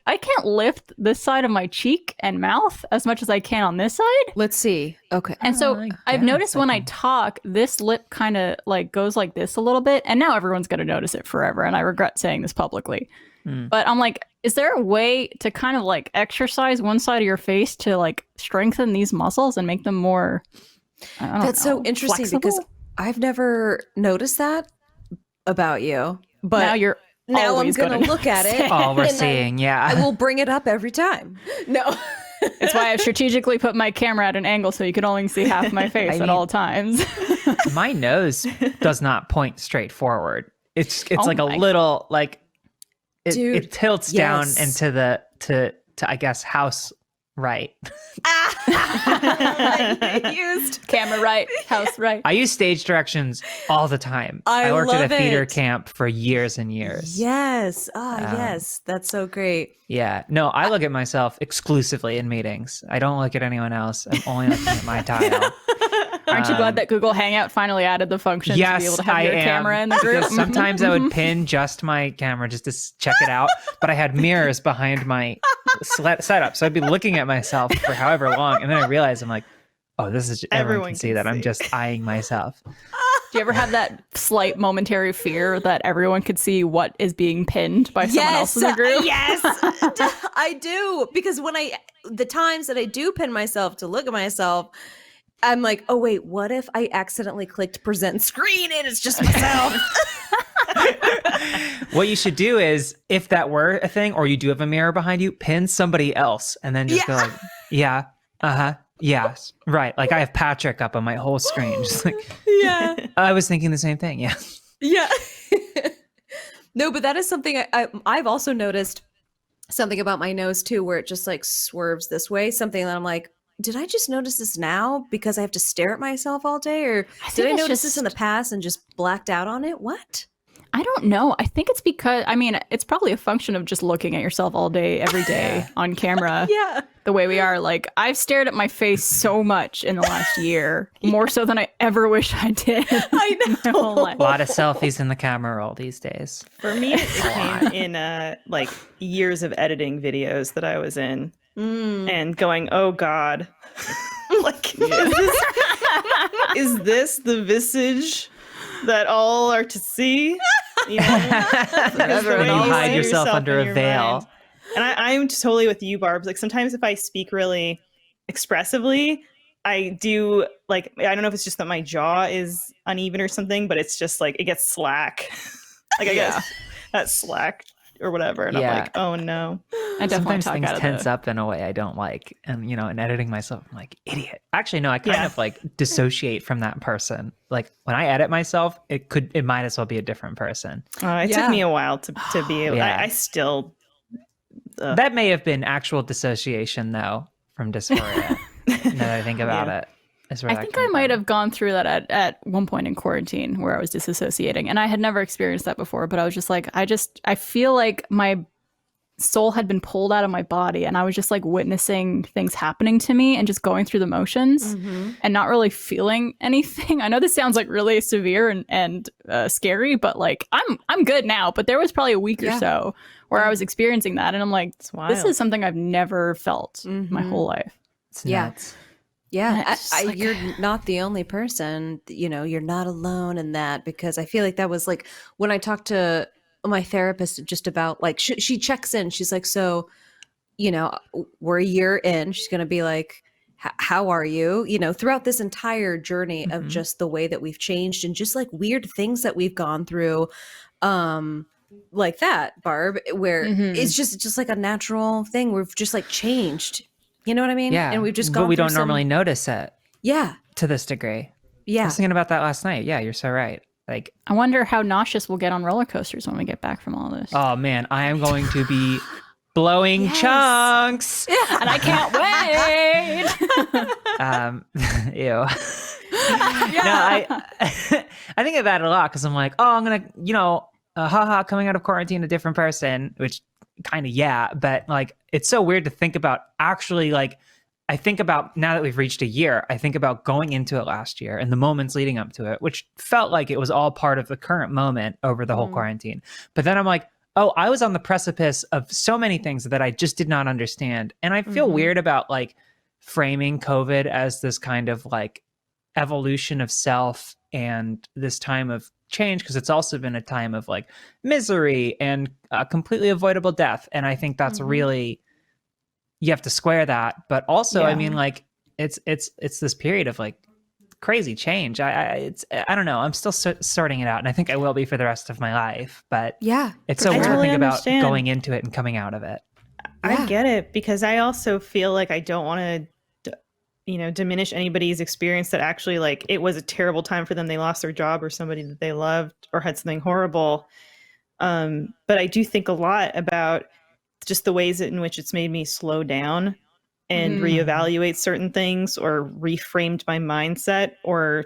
this side of my cheek and mouth as much as I can on this side. Let's see. Okay. And so I've noticed when I talk, this lip kind of like goes like this a little bit, and now everyone's going to notice it forever, and I regret saying this publicly. But I'm like, is there a way to kind of like exercise one side of your face to like strengthen these muscles and make them more That's so interesting flexible? Because I've never noticed that about you. But now I'm going to look at it. All we're seeing, I will bring it up every time. No. It's why I've strategically put my camera at an angle so you can only see half my face at all times. My nose does not point straight forward. It's like a little like it tilts down into the I guess house right. I used camera right, house right. I use stage directions all the time. I worked at a theater camp for years and years. Yes. Yes. That's so great. Yeah. No, I look at myself exclusively in meetings. I don't look at anyone else. I'm only looking at my tile. Aren't you glad that Google Hangout finally added the function to be able to have your camera in the group? Because sometimes I would pin just my camera just to check it out, but I had mirrors behind my setup. So I'd be looking at myself for however long, and then I realized I'm like, oh, this is everyone can see that I'm just eyeing myself. Do you ever have that slight momentary fear that everyone could see what is being pinned by someone else in the group? Yes, I do. Because the times that I do pin myself to look at myself, I'm like, oh, wait, what if I accidentally clicked present screen and it's just myself? What you should do is, if that were a thing, or you do have a mirror behind you, pin somebody else and then just go like, yeah, yes, right. Like I have Patrick up on my whole screen. Just like, yeah. I was thinking the same thing. Yeah. Yeah. No, but that is something I've also noticed something about my nose too, where it just like swerves this way. Something that I'm like, did I just notice this now because I have to stare at myself all day? Or did I notice this in the past and just blacked out on it? What? I don't know. I think it's because, it's probably a function of just looking at yourself all day, every day on camera. Yeah. The way we are. Like, I've stared at my face so much in the last year, more so than I ever wish I did. I know. My whole life. A lot of selfies in the camera roll these days. For me, it came in like years of editing videos that I was in. And going, oh God, like, is this the visage that all are to see? You know? When you hide yourself under a veil. Mind. And I'm totally with you, Barbs. Like sometimes if I speak really expressively, I do like, I don't know if it's just that my jaw is uneven or something, but it's just like, it gets slack. Like I guess that slack or whatever. And I'm like, oh no. I definitely sometimes things tense up in a way I don't like. And, in editing myself, I'm like, idiot. Actually, no, I kind of like dissociate from that person. Like when I edit myself, it might as well be a different person. It took me a while to be able, I still. That may have been actual dissociation though, from dysphoria. Now that I think about it. I think I might have gone through that at one point in quarantine where I was disassociating, and I had never experienced that before, but I was just like, I feel like my soul had been pulled out of my body, and I was just like witnessing things happening to me and just going through the motions and not really feeling anything. I know this sounds like really severe and scary, but like I'm good now, but there was probably a week or so where I was experiencing that, and I'm like, this is something I've never felt my whole life. It's nuts. Yeah, you're not the only person, you're not alone in that, because I feel like that was like when I talked to my therapist just about like, she checks in, she's like, so, we're a year in, she's going to be like, how are you? Throughout this entire journey of just the way that we've changed and just like weird things that we've gone through, like that, Barb, where it's just like a natural thing. We've just like changed. You know what I mean? Yeah. And we've just gone but we don't normally notice it. Yeah. To this degree. Yeah. I was thinking about that last night. Yeah, you're so right. Like, I wonder how nauseous we'll get on roller coasters when we get back from all this. Oh man, I am going to be blowing chunks. Yeah, and I can't wait. Ew. No, I think about it a lot because I'm like, oh, I'm gonna, coming out of quarantine a different person, which kind of but like it's so weird to think about actually like I think about, now that we've reached a year, I think about going into it last year and the moments leading up to it, which felt like it was all part of the current moment over the whole quarantine. But then I'm like, oh, I was on the precipice of so many things that I just did not understand. And I feel weird about like framing COVID as this kind of like evolution of self and this time of change, because it's also been a time of like misery and completely avoidable death. And I think that's really, you have to square that. But also, I mean, like it's this period of like crazy change. I don't know. I'm still sorting it out, and I think I will be for the rest of my life. But it's so weird to think about going into it and coming out of it. I get it, because I also feel like I don't want to, diminish anybody's experience that actually like it was a terrible time for them. They lost their job or somebody that they loved or had something horrible. But I do think a lot about just the ways in which it's made me slow down and reevaluate certain things, or reframed my mindset, or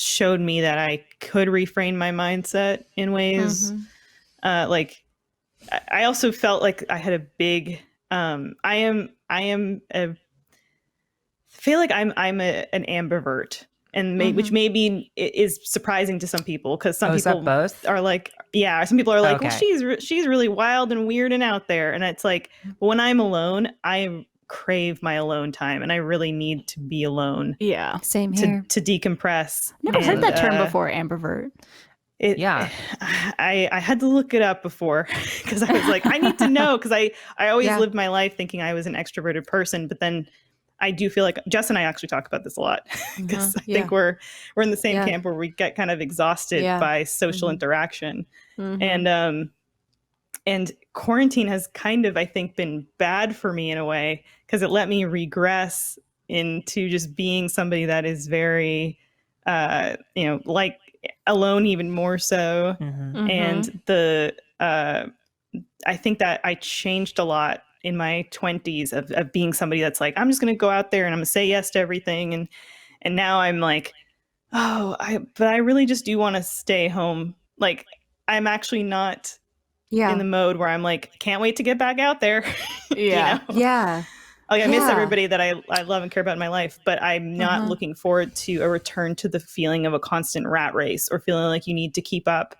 showed me that I could reframe my mindset in ways. Like I also felt like I had a big, I feel like I'm an ambivert, and which maybe is surprising to some people, because some people are like, some people are like, well, she's really wild and weird and out there. And it's like, when I'm alone, I crave my alone time, and I really need to be alone. Yeah, same here. To decompress. Never heard that term before, ambivert. I had to look it up before, because I was like, I need to know, because I always lived my life thinking I was an extroverted person, but then I do feel like Jess and I actually talk about this a lot, because I think we're in the same camp where we get kind of exhausted by social interaction. And quarantine has kind of, I think, been bad for me in a way, because it let me regress into just being somebody that is very, like alone, even more so. And I think that I changed a lot in my 20s of being somebody that's like, I'm just going to go out there and I'm going to say yes to everything. And now I'm like, but I really just do want to stay home. Like, I'm actually not in the mode where I'm like, can't wait to get back out there. Like, I miss everybody that I love and care about in my life, but I'm not looking forward to a return to the feeling of a constant rat race, or feeling like you need to keep up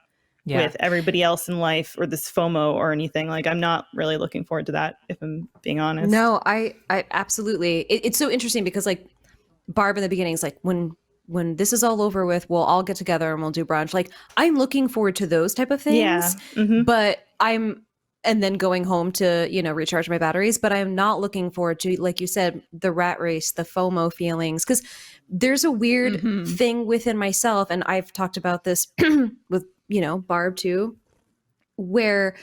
with everybody else in life, or this FOMO or anything. Like, I'm not really looking forward to that, if I'm being honest. No, I absolutely. It's so interesting, because like Barb in the beginning is like, when this is all over with, we'll all get together and we'll do brunch. Like, I'm looking forward to those type of things, but and then going home to, recharge my batteries. But I'm not looking forward to, like you said, the rat race, the FOMO feelings, because there's a weird thing within myself. And I've talked about this with, Barb too, where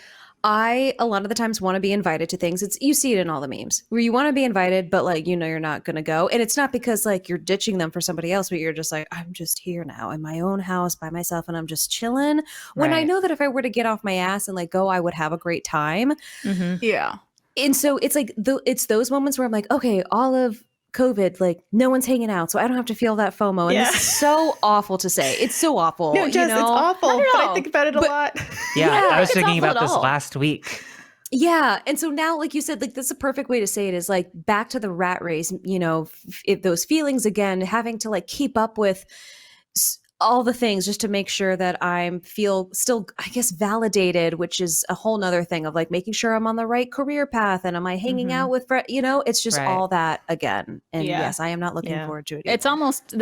I, a lot of the times, want to be invited to things. You see it in all the memes where you want to be invited, but like, you're not going to go. And it's not because like you're ditching them for somebody else, but you're just like, I'm just here now in my own house by myself, and I'm just chilling. When I know that if I were to get off my ass and like go, I would have a great time. Yeah. And so it's like, it's those moments where I'm like, okay, all of COVID, like no one's hanging out, so I don't have to feel that FOMO. And this is so awful to say. It's so awful. No, Jess, it's awful, but I think about it a lot. I was thinking about this last week. Yeah. And so now, like you said, like that's a perfect way to say it, is like back to the rat race, if those feelings again, having to like keep up with all the things just to make sure that I'm feel still, I guess, validated, which is a whole nother thing of like making sure I'm on the right career path, and am I hanging out with, it's just all that again. And yes, I am not looking forward to it either. It's almost,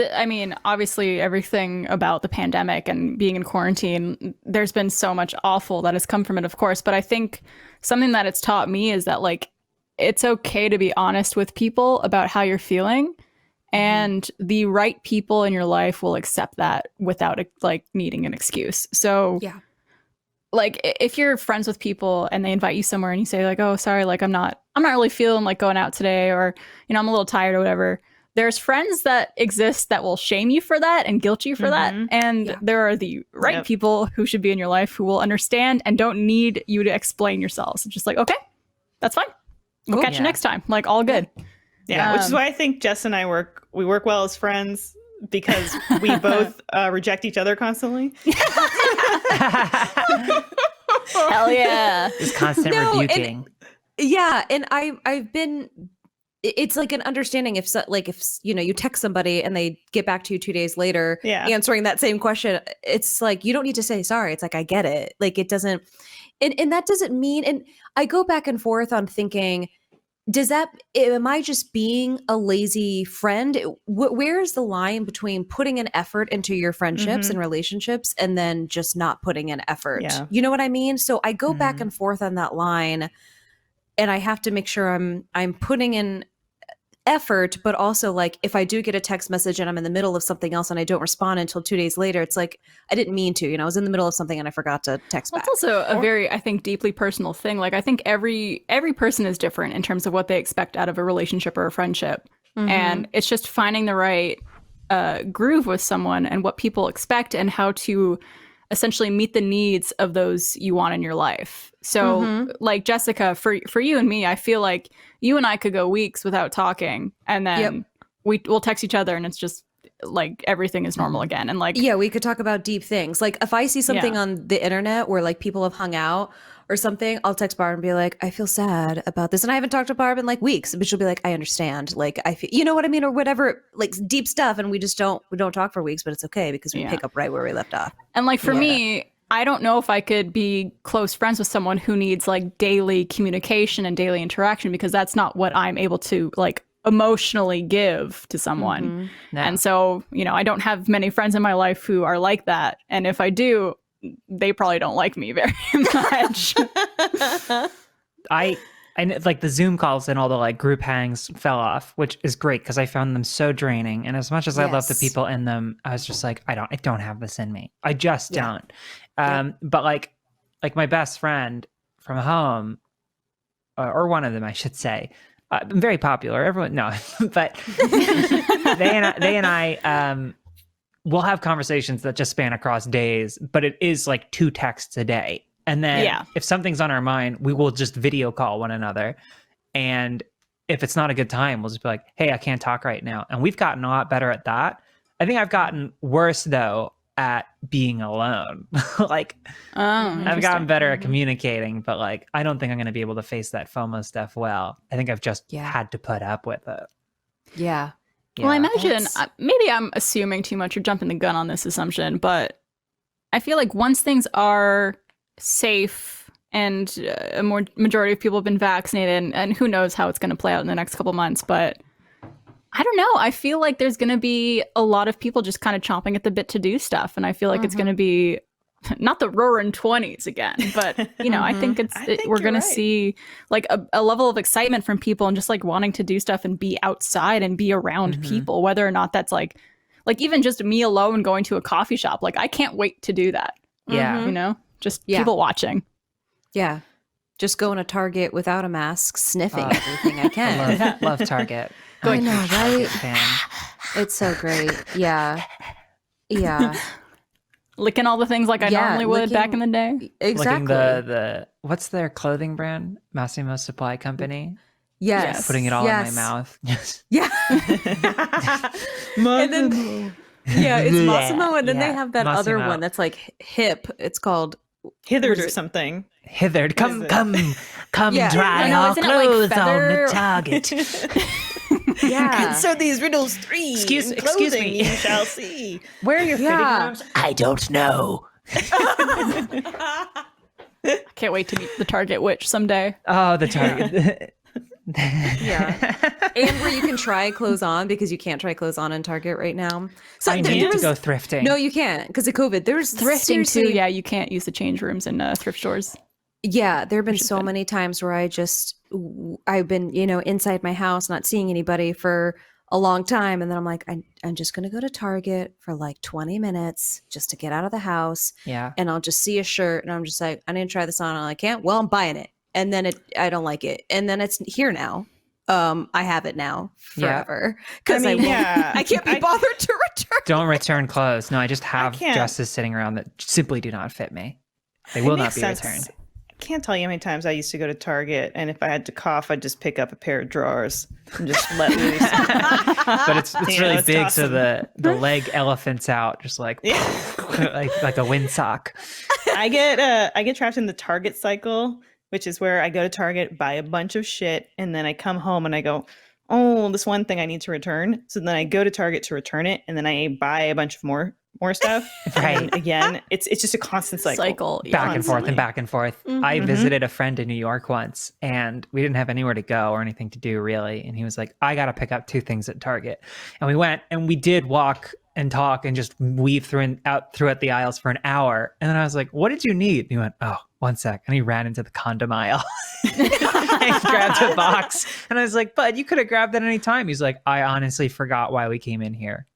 obviously everything about the pandemic and being in quarantine, there's been so much awful that has come from it, of course. But I think something that it's taught me is that like, it's okay to be honest with people about how you're feeling. And the right people in your life will accept that without like needing an excuse. So like if you're friends with people and they invite you somewhere and you say like, oh, sorry, like I'm not really feeling like going out today, or, I'm a little tired or whatever. There's friends that exist that will shame you for that and guilt you for that. And there are the right people who should be in your life who will understand and don't need you to explain yourselves. It's just like, okay, that's fine. We'll catch you next time. Like, all good. Yeah, which is why I think Jess and I work well as friends, because we both reject each other constantly. Hell yeah. This constant rebuking. And I've been it's like an understanding if you know, you text somebody and they get back to you 2 days later answering that same question, it's like you don't need to say sorry. It's like, I get it. Like it doesn't, and that doesn't mean, and I go back and forth on thinking, am I just being a lazy friend? Where's the line between putting an effort into your friendships and relationships and then just not putting an effort? You know what I mean? So I go back and forth on that line, and I have to make sure I'm putting in effort, but also like if I do get a text message and I'm in the middle of something else and I don't respond until 2 days later, it's like I didn't mean to, you know, I was in the middle of something and I forgot to text back. That's also a very, I think, deeply personal thing. Like I think every person is different in terms of what they expect out of a relationship or a friendship. And it's just finding the right groove with someone and what people expect and how to essentially meet the needs of those you want in your life. So like Jessica, for you and me, I feel like you and I could go weeks without talking, and then we'll text each other and it's just like everything is normal again. And like, yeah, we could talk about deep things. Like if I see something on the internet where like people have hung out or something, I'll text Barb and be like, I feel sad about this. And I haven't talked to Barb in like weeks, but she'll be like, I understand. Like I feel, you know what I mean? Or whatever, like deep stuff. And we don't talk for weeks, but it's okay because we pick up right where we left off. And like for me, I don't know if I could be close friends with someone who needs like daily communication and daily interaction, because that's not what I'm able to like emotionally give to someone. No. And so, you know, I don't have many friends in my life who are like that. And if I do, they probably don't like me very much. I like the Zoom calls and all the like group hangs fell off, which is great because I found them so draining. And as much as I love the people in them, I was just like, I don't have this in me. I just don't. But like my best friend from home, or one of them, I should say, very popular. Everyone, no, but they and I we'll have conversations that just span across days, but it is like 2 texts a day. And then if something's on our mind, we will just video call one another. And if it's not a good time, we'll just be like, hey, I can't talk right now. And we've gotten a lot better at that. I think I've gotten worse though at being alone. Like I've gotten better at communicating, but like I don't think I'm going to be able to face that FOMO stuff well. I think I've just had to put up with it. Yeah. Well, I imagine maybe I'm assuming too much or jumping the gun on this assumption, but I feel like once things are safe and a majority of people have been vaccinated, and who knows how it's going to play out in the next couple months, but I don't know. I feel like there's going to be a lot of people just kind of chomping at the bit to do stuff. And I feel like it's going to be not the roaring 20s again, but you know, I think we're going to see like a level of excitement from people and just like wanting to do stuff and be outside and be around people, whether or not that's like even just me alone going to a coffee shop. Like I can't wait to do that. Yeah. You know, just people watching. Yeah. Just going to Target without a mask, sniffing everything I can. I love Target. I know, right? It's so great. Yeah. Yeah. Licking all the things like I normally would back in the day. Exactly. Licking the what's their clothing brand? Massimo Supply Company. Yes. Putting it all in my mouth. Yeah. And then, it's Massimo, and then they have that other one that's like hip. It's called Hithered or something. Hithered. Come dry our clothes on the Target. Answer these riddles 3. Excuse me. You shall see. Where are your fitting rooms? I don't know. I can't wait to meet the Target witch someday. Oh, the Target. And where you can try clothes on, because you can't try clothes on in Target right now. So I need to go thrifting. No, you can't because of COVID. There's thrifting too. Yeah, you can't use the change rooms in thrift stores. Yeah, there have been so many times where I've been, you know, inside my house, not seeing anybody for a long time. And then I'm like, I'm just going to go to Target for like 20 minutes just to get out of the house. Yeah. And I'll just see a shirt and I'm just like, I need to try this on. I can't. Well, I'm buying it. And then I don't like it. And then it's here now. I have it now forever. Because I can't be bothered to return. Don't return clothes. No, I just have dresses sitting around that simply do not fit me. They will not be returned. I can't tell you how many times I used to go to Target, and if I had to cough, I'd just pick up a pair of drawers and just let loose. But it's really big, awesome. So the leg elephants out, just like like a windsock. I get trapped in the Target cycle, which is where I go to Target, buy a bunch of shit, and then I come home and I go, oh, this one thing I need to return. So then I go to Target to return it, and then I buy a bunch of more stuff. Right. And again, it's just a constant cycle. Back and forth and back and forth. Mm-hmm. I visited a friend in New York once, and we didn't have anywhere to go or anything to do really. And he was like, I got to pick up 2 things at Target. And we went, and we did walk and talk and just weave throughout the aisles for an hour. And then I was like, what did you need? And he went, oh, 1 sec. And he ran into the condom aisle and grabbed a box. And I was like, bud, you could have grabbed that any time. He's like, I honestly forgot why we came in here.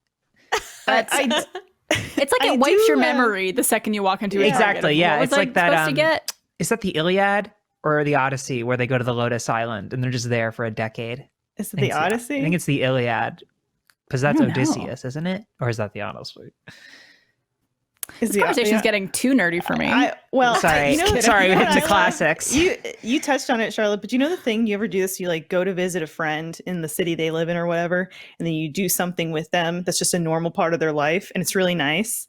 It's like it wipes your memory the second you walk into a exactly. Yeah, it's like that. To get? Is that the Iliad or the Odyssey where they go to the Lotus Island and they're just there for a decade? Is it the Odyssey? I think it's the Iliad because that's Odysseus, isn't it? Or is that the Odyssey? This conversation's getting too nerdy for me. Sorry, we hit the classics. You touched on it, Charlotte, but you know the thing, you ever do this, you like go to visit a friend in the city they live in or whatever, and then you do something with them that's just a normal part of their life, and it's really nice.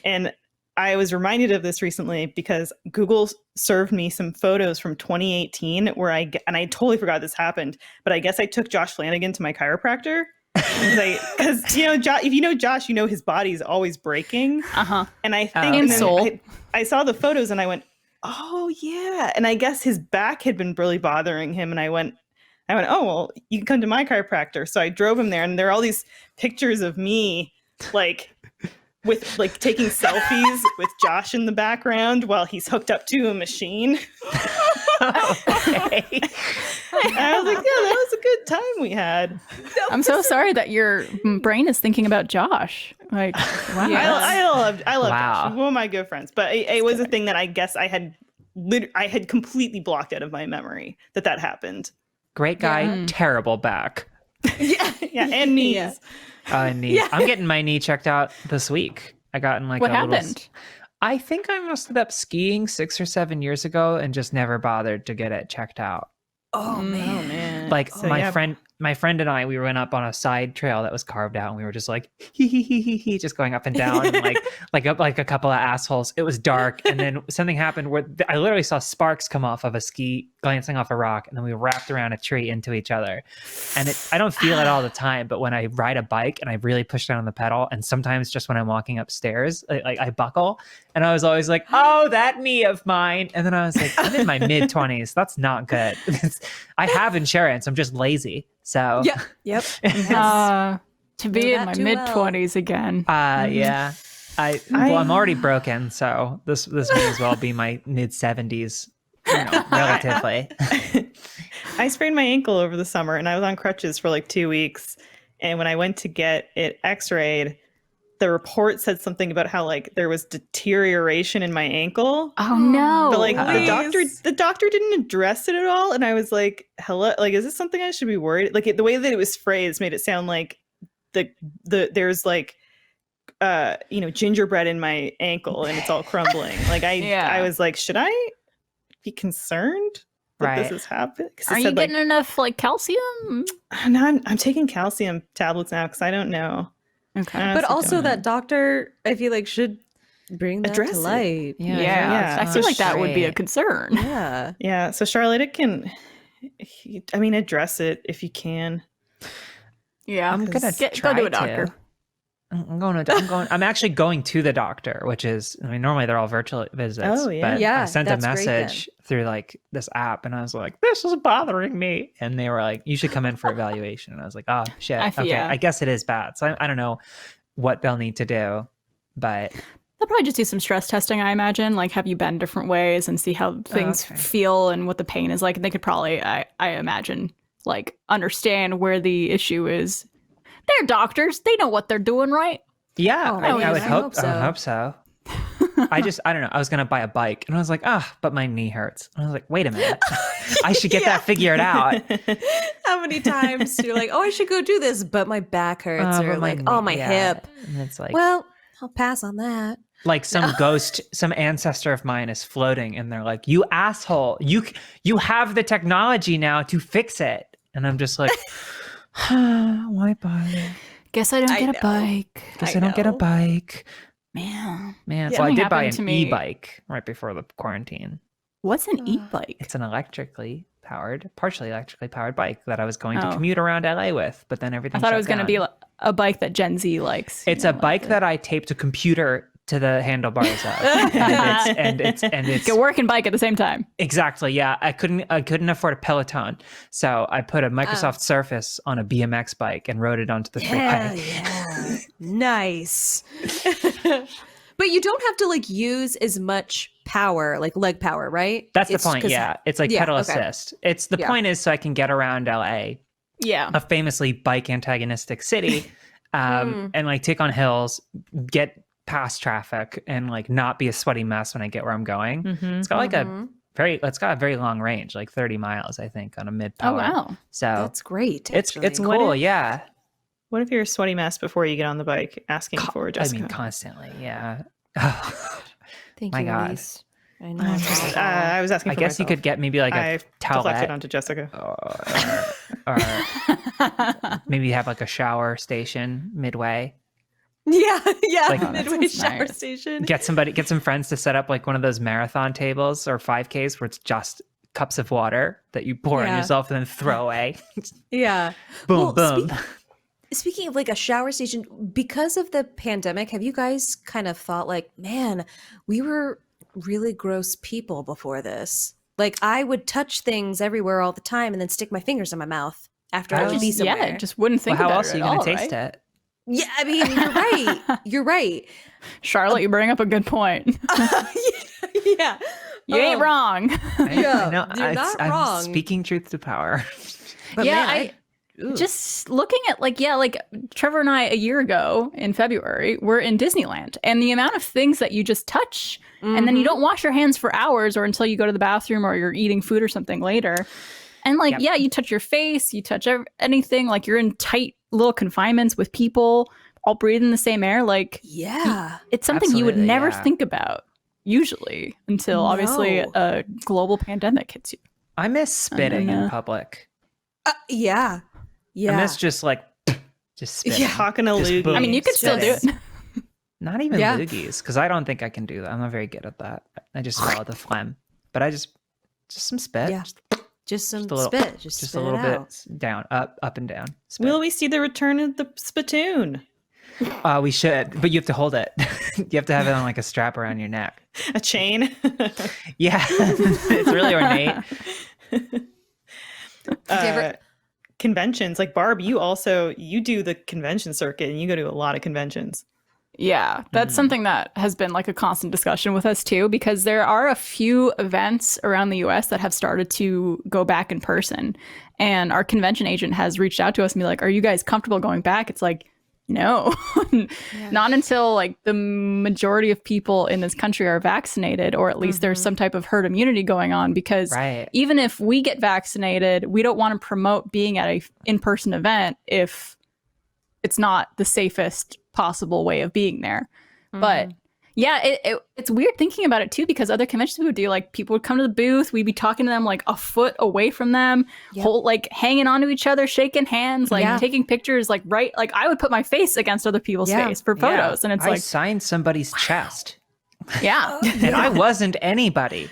And I was reminded of this recently because Google served me some photos from 2018 where I totally forgot this happened, but I guess I took Josh Flanagan to my chiropractor. Because if you know Josh, you know his body's always breking. And I think I saw the photos and I went, oh yeah. And I guess his back had been really bothering him. And I went, oh well, you can come to my chiropractor. So I drove him there, and there are all these pictures of me with taking selfies with Josh in the background while he's hooked up to a machine. Okay. And I was like, yeah, that was a good time we had. I'm so sorry that your brain is thinking about Josh. Like, wow. I love Josh. One of my good friends. But it was a thing that I guess I had completely blocked out of my memory that happened. Great guy, terrible back. And knees. Yeah. And knees. Yeah. I'm getting my knee checked out this week. I got in what happened? I think I must have up skiing 6 or 7 years ago and just never bothered to get it checked out. Oh man! Like my friend and I, we went up on a side trail that was carved out, and we were just like he, just going up and down, and like a couple of assholes. It was dark, and then something happened where I literally saw sparks come off of a ski glancing off a rock, and then we wrapped around a tree into each other. And I don't feel it all the time, but when I ride a bike and I really push down on the pedal, and sometimes just when I'm walking upstairs, I buckle, and I was always like, oh, that knee of mine. And then I was like, I'm in my mid-20s. That's not good. I have insurance. I'm just lazy. So yep. To be in my mid-20s again. Yeah. I'm already broken, so this may as well be my mid-70s, relatively. I sprained my ankle over the summer, and I was on crutches for like 2 weeks. And when I went to get it x-rayed, the report said something about how like there was deterioration in my ankle. Oh no. But like the doctor didn't address it at all. And I was like, hello, like, is this something I should be worried? Like the way that it was phrased made it sound like there's like, gingerbread in my ankle and it's all crumbling. Like I was like, should I be concerned that this is happening? Are you getting enough like calcium? No, I'm taking calcium tablets now because I don't know. Okay. But also that doctor, I feel like, should bring that to light. Yeah. I feel like that would be a concern. Yeah. Yeah. So Charlotte, it can, address it if you can. Yeah. I'm going to go to a doctor. I'm actually going to the doctor, which is, normally they're all virtual visits. Oh, yeah. But I sent a message through like this app, and I was like, this is bothering me. And they were like, you should come in for evaluation. And I was like, oh shit. I guess it is bad. So I don't know what they'll need to do, but they'll probably just do some stress testing, I imagine, like have you bend different ways and see how things feel and what the pain is like. And they could probably, I imagine, like understand where the issue is. They're doctors. They know what they're doing, right? Yeah, I would hope so. I would hope so. I don't know. I was going to buy a bike, and I was like, but my knee hurts. And I was like, wait a minute. I should get that figured out. How many times you're like, I should go do this, but my back hurts, or like, my hip. And it's like, well, I'll pass on that. Like some ghost, some ancestor of mine is floating, and they're like, you asshole. You have the technology now to fix it. And I'm just like... why bother? Guess I don't get a bike. I don't get a bike. Man. So I did buy an e-bike right before the quarantine. What's an e-bike? It's an electrically partially electrically powered bike that I was going to commute around LA with, but then everything I thought shut it was going to be a bike that Gen Z likes. It's a bike that I taped a computer to the handlebars of, and it's a working bike at the same time. Exactly. Yeah, I couldn't afford a Peloton, so I put a Microsoft Surface on a BMX bike and rode it onto the freeway. Yeah, nice. But you don't have to like use as much power, like leg power, right? That's the point. Yeah, it's like pedal assist. It's the point is so I can get around LA. Yeah, a famously bike antagonistic city, and like take on hills, get past traffic, and like not be a sweaty mess when I get where I'm going. It's got like it's got a very long range, like 30 miles, I think, on a mid power. Oh wow, so that's great. It's cool. Yeah. What if you're a sweaty mess before you get on the bike, asking for Jessica? I mean, constantly. Yeah. Thank my you, God. Elise. I know. I was asking. I guess myself. You could get maybe like a towelette. Deflected onto Jessica. Or maybe have like a shower station midway. Yeah, Like, midway shower station. Get some friends to set up like one of those marathon tables or 5Ks where it's just cups of water that you pour on yourself and then throw away. Yeah. Boom, boom. Speaking of like a shower station, because of the pandemic, have you guys kind of thought like, man, we were really gross people before this? Like I would touch things everywhere all the time and then stick my fingers in my mouth after I would be somewhere. Yeah, just wouldn't think about it. How else are you going to taste it? Yeah, I mean, you're right. You're right. Charlotte, you bring up a good point. Yeah. You ain't wrong. Yeah, you're not wrong. I'm speaking truth to power. But yeah, man, just looking at like Trevor and I a year ago in February were in Disneyland, and the amount of things that you just touch and then you don't wash your hands for hours or until you go to the bathroom or you're eating food or something later. And like, you touch your face, you touch anything, like you're in tight little confinements with people all breathing the same air. Like, it's something you would never think about usually until obviously a global pandemic hits you. I miss spitting in public. Yeah. I miss just spitting. Talking a loogie. I mean, you could still do it. Not even loogies, because I don't think I can do that. I'm not very good at that. I just follow the phlegm. But I just some spit. Yeah. Just some a little, spit. Just a little bit down, up and down. Spit. Will we see the return of the spittoon? We should, but you have to hold it. You have to have it on like a strap around your neck. A chain? Yeah. It's really ornate. Conventions, like Barb, you do the convention circuit and you go to a lot of conventions. Yeah, that's something that has been like a constant discussion with us too, because there are a few events around the US that have started to go back in person. And our convention agent has reached out to us and be like, are you guys comfortable going back? It's like, no, not until like the majority of people in this country are vaccinated, or at least there's some type of herd immunity going on, because even if we get vaccinated, we don't want to promote being at a in-person event if it's not the safest possible way of being there. But yeah, it's weird thinking about it too, because other conventions we would do, like people would come to the booth, we'd be talking to them like a foot away from them, like hanging onto each other, shaking hands, like taking pictures, like I would put my face against other people's face for photos, and it's I signed somebody's chest. Yeah. And I wasn't anybody.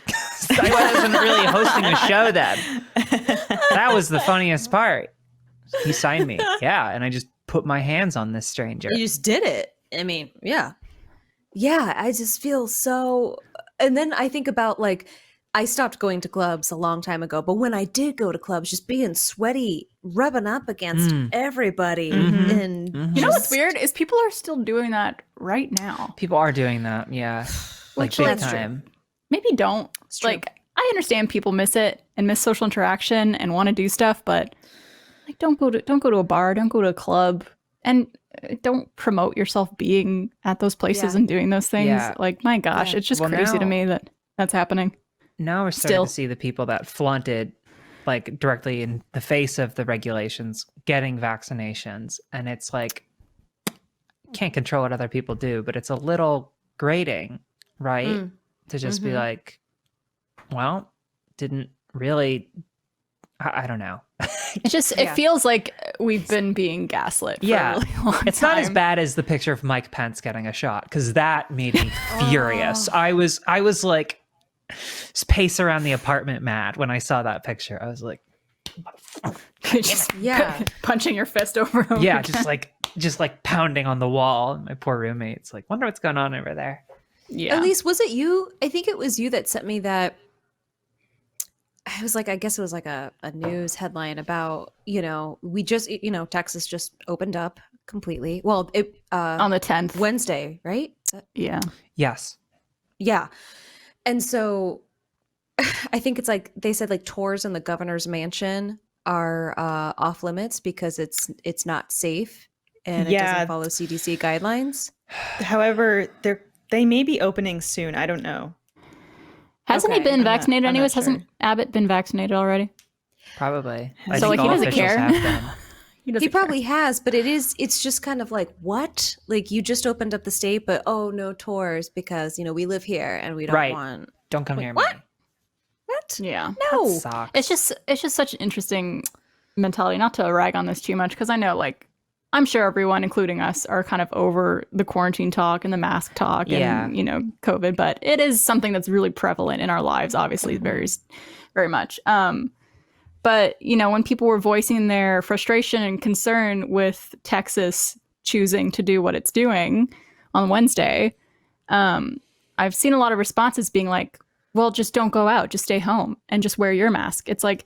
I wasn't really hosting a show then. That was the funniest part. He signed me. Yeah, and I just put my hands on this stranger. You just did it. I mean, yeah, I just feel so. And then I think about like, I stopped going to clubs a long time ago, but when I did go to clubs, just being sweaty, rubbing up against everybody. And you know what's weird is people are still doing that right now. People are doing that, yeah. Like big time. Maybe don't. Like, I understand people miss it and miss social interaction and want to do stuff, but like, don't go to a bar, don't go to a club, and don't promote yourself being at those places and doing those things. Yeah. Like, my gosh, it's just crazy to me that that's happening. Now we're starting to see the people that flaunted, like, directly in the face of the regulations, getting vaccinations, and it's like, can't control what other people do, but it's a little grating, right? To just be like, well, didn't really. I don't know. It feels like we've been being gaslit for a really long time. It's not as bad as the picture of Mike Pence getting a shot, because that made me furious. I was like, just pace around the apartment mad when I saw that picture. I was like, just punching your fist over. Yeah, just like pounding on the wall. My poor roommate's like, wonder what's going on over there. Yeah. Elise, was it you? I think it was you that sent me that. I was like, I guess it was like a news headline about, we just, Texas just opened up completely. Well, on the 10th. Wednesday, right? Yeah. Yes. Yeah. And so I think it's like, they said like tours in the governor's mansion are off limits because it's not safe and it doesn't follow CDC guidelines. However, they may be opening soon. I don't know. Hasn't he been vaccinated anyways? Sure. Hasn't Abbott been vaccinated already? Probably. So like he doesn't care. He probably has, but it's just kind of like, what? Like you just opened up the state, but no tours because, we live here and we don't want. Don't come near me. What? Yeah. No. It's just such an interesting mentality, not to rag on this too much, because I know I'm sure everyone, including us, are kind of over the quarantine talk and the mask talk and, COVID, but it is something that's really prevalent in our lives, obviously, very, very much. But, when people were voicing their frustration and concern with Texas choosing to do what it's doing on Wednesday, I've seen a lot of responses being like, well, just don't go out, just stay home and just wear your mask. It's like,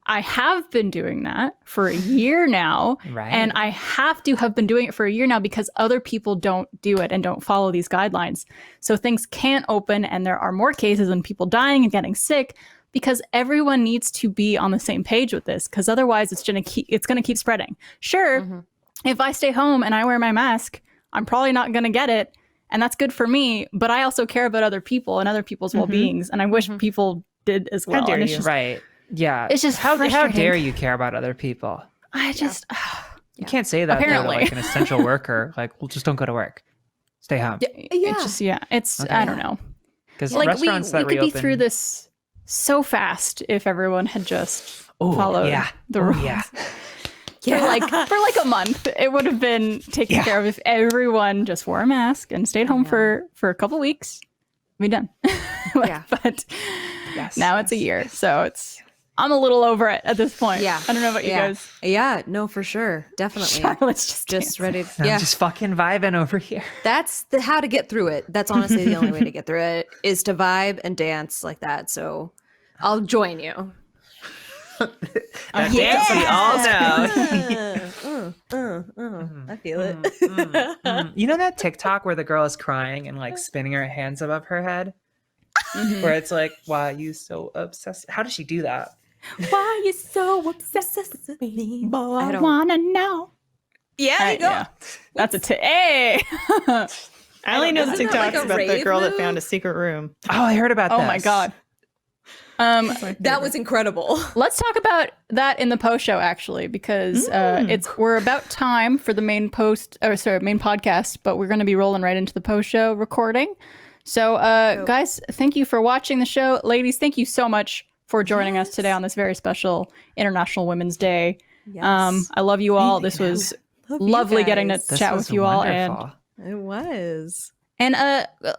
I have been doing that for a year now, and I have to have been doing it for a year now because other people don't do it and don't follow these guidelines. So things can't open, and there are more cases and people dying and getting sick because everyone needs to be on the same page with this, because otherwise it's going to keep spreading. Sure, if I stay home and I wear my mask, I'm probably not going to get it, and that's good for me, but I also care about other people and other people's well-beings, and I wish people did as well. How dare you. Right. Yeah. It's just how dare you care about other people? I just you can't say that apparently to like an essential worker. Like, well, just don't go to work. Stay home. It's okay. I don't know. Because like restaurants we could be through this so fast if everyone had just followed the rules. For like a month, it would have been taken care of if everyone just wore a mask and stayed home for a couple weeks. Be done. But now it's a year, so I'm a little over it at this point. Yeah. I don't know about you guys. Yeah, no, for sure. Definitely. Charlotte's just ready. I'm just fucking vibing over here. That's how to get through it. That's honestly the only way to get through it is to vibe and dance like that. So I'll join you. That dance we all know. I feel it. You know that TikTok where the girl is crying and like spinning her hands above her head? Where it's like, why are you so obsessed? How does she do that? Why are you so obsessed with me? Boy, I want to know. Yeah, you go. Yeah. That's hey! I only know the TikToks about the girl that found a secret room. Oh, I heard about that. Oh my God. That was incredible. Let's talk about that in the post show, actually, because we're about time for the main podcast, but we're going to be rolling right into the post show recording. So, guys, thank you for watching the show. Ladies, thank you so much for joining us today on this very special International Women's Day. Yes. I love you all. This was lovely getting to chat with you all. And it was. And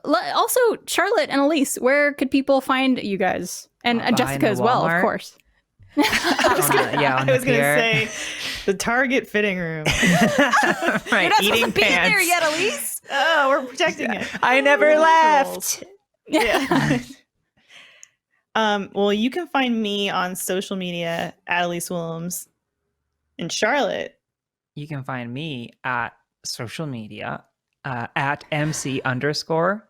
also, Charlotte and Elise, where could people find you guys? And Jessica as well, of course. I was going to say the Target fitting room. Right, you're not eating supposed to pants. Be there yet, Elise. Oh, we're protecting it. I never left. Yeah. Well, you can find me on social media at Elise Willems. And Charlotte, you can find me at social media at MC_Lotta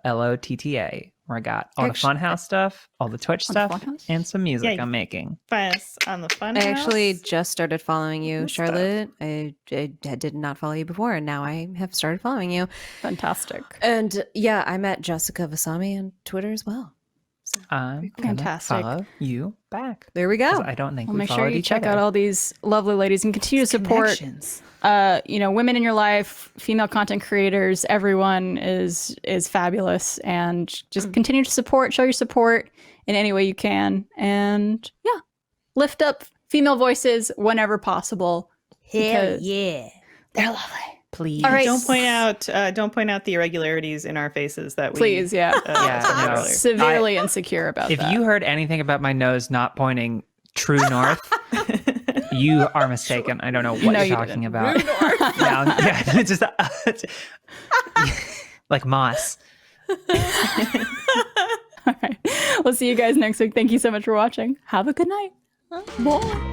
LOTTA. Where I got all the Funhouse stuff, all the Twitch stuff, and some music I'm making. Find us on the Funhouse. I actually just started following you, Charlotte. I did not follow you before, and now I have started following you. Fantastic. And yeah, I met Jessica Vasami on Twitter as well. So I'm gonna follow you back. There we go. I don't think we'll we make followed sure you each check other. out all these lovely ladies and continue to support women in your life, female content creators. Everyone is fabulous, and just continue to support, show your support in any way you can, and lift up female voices whenever possible. Hell yeah, they're lovely. Please. All right. Don't point out the irregularities in our faces that we. Please, no. Severely insecure about that. If you heard anything about my nose not pointing true north, you are mistaken. I don't know what you're talking about. True north. Yeah, just like moss. All right. We'll see you guys next week. Thank you so much for watching. Have a good night. Bye.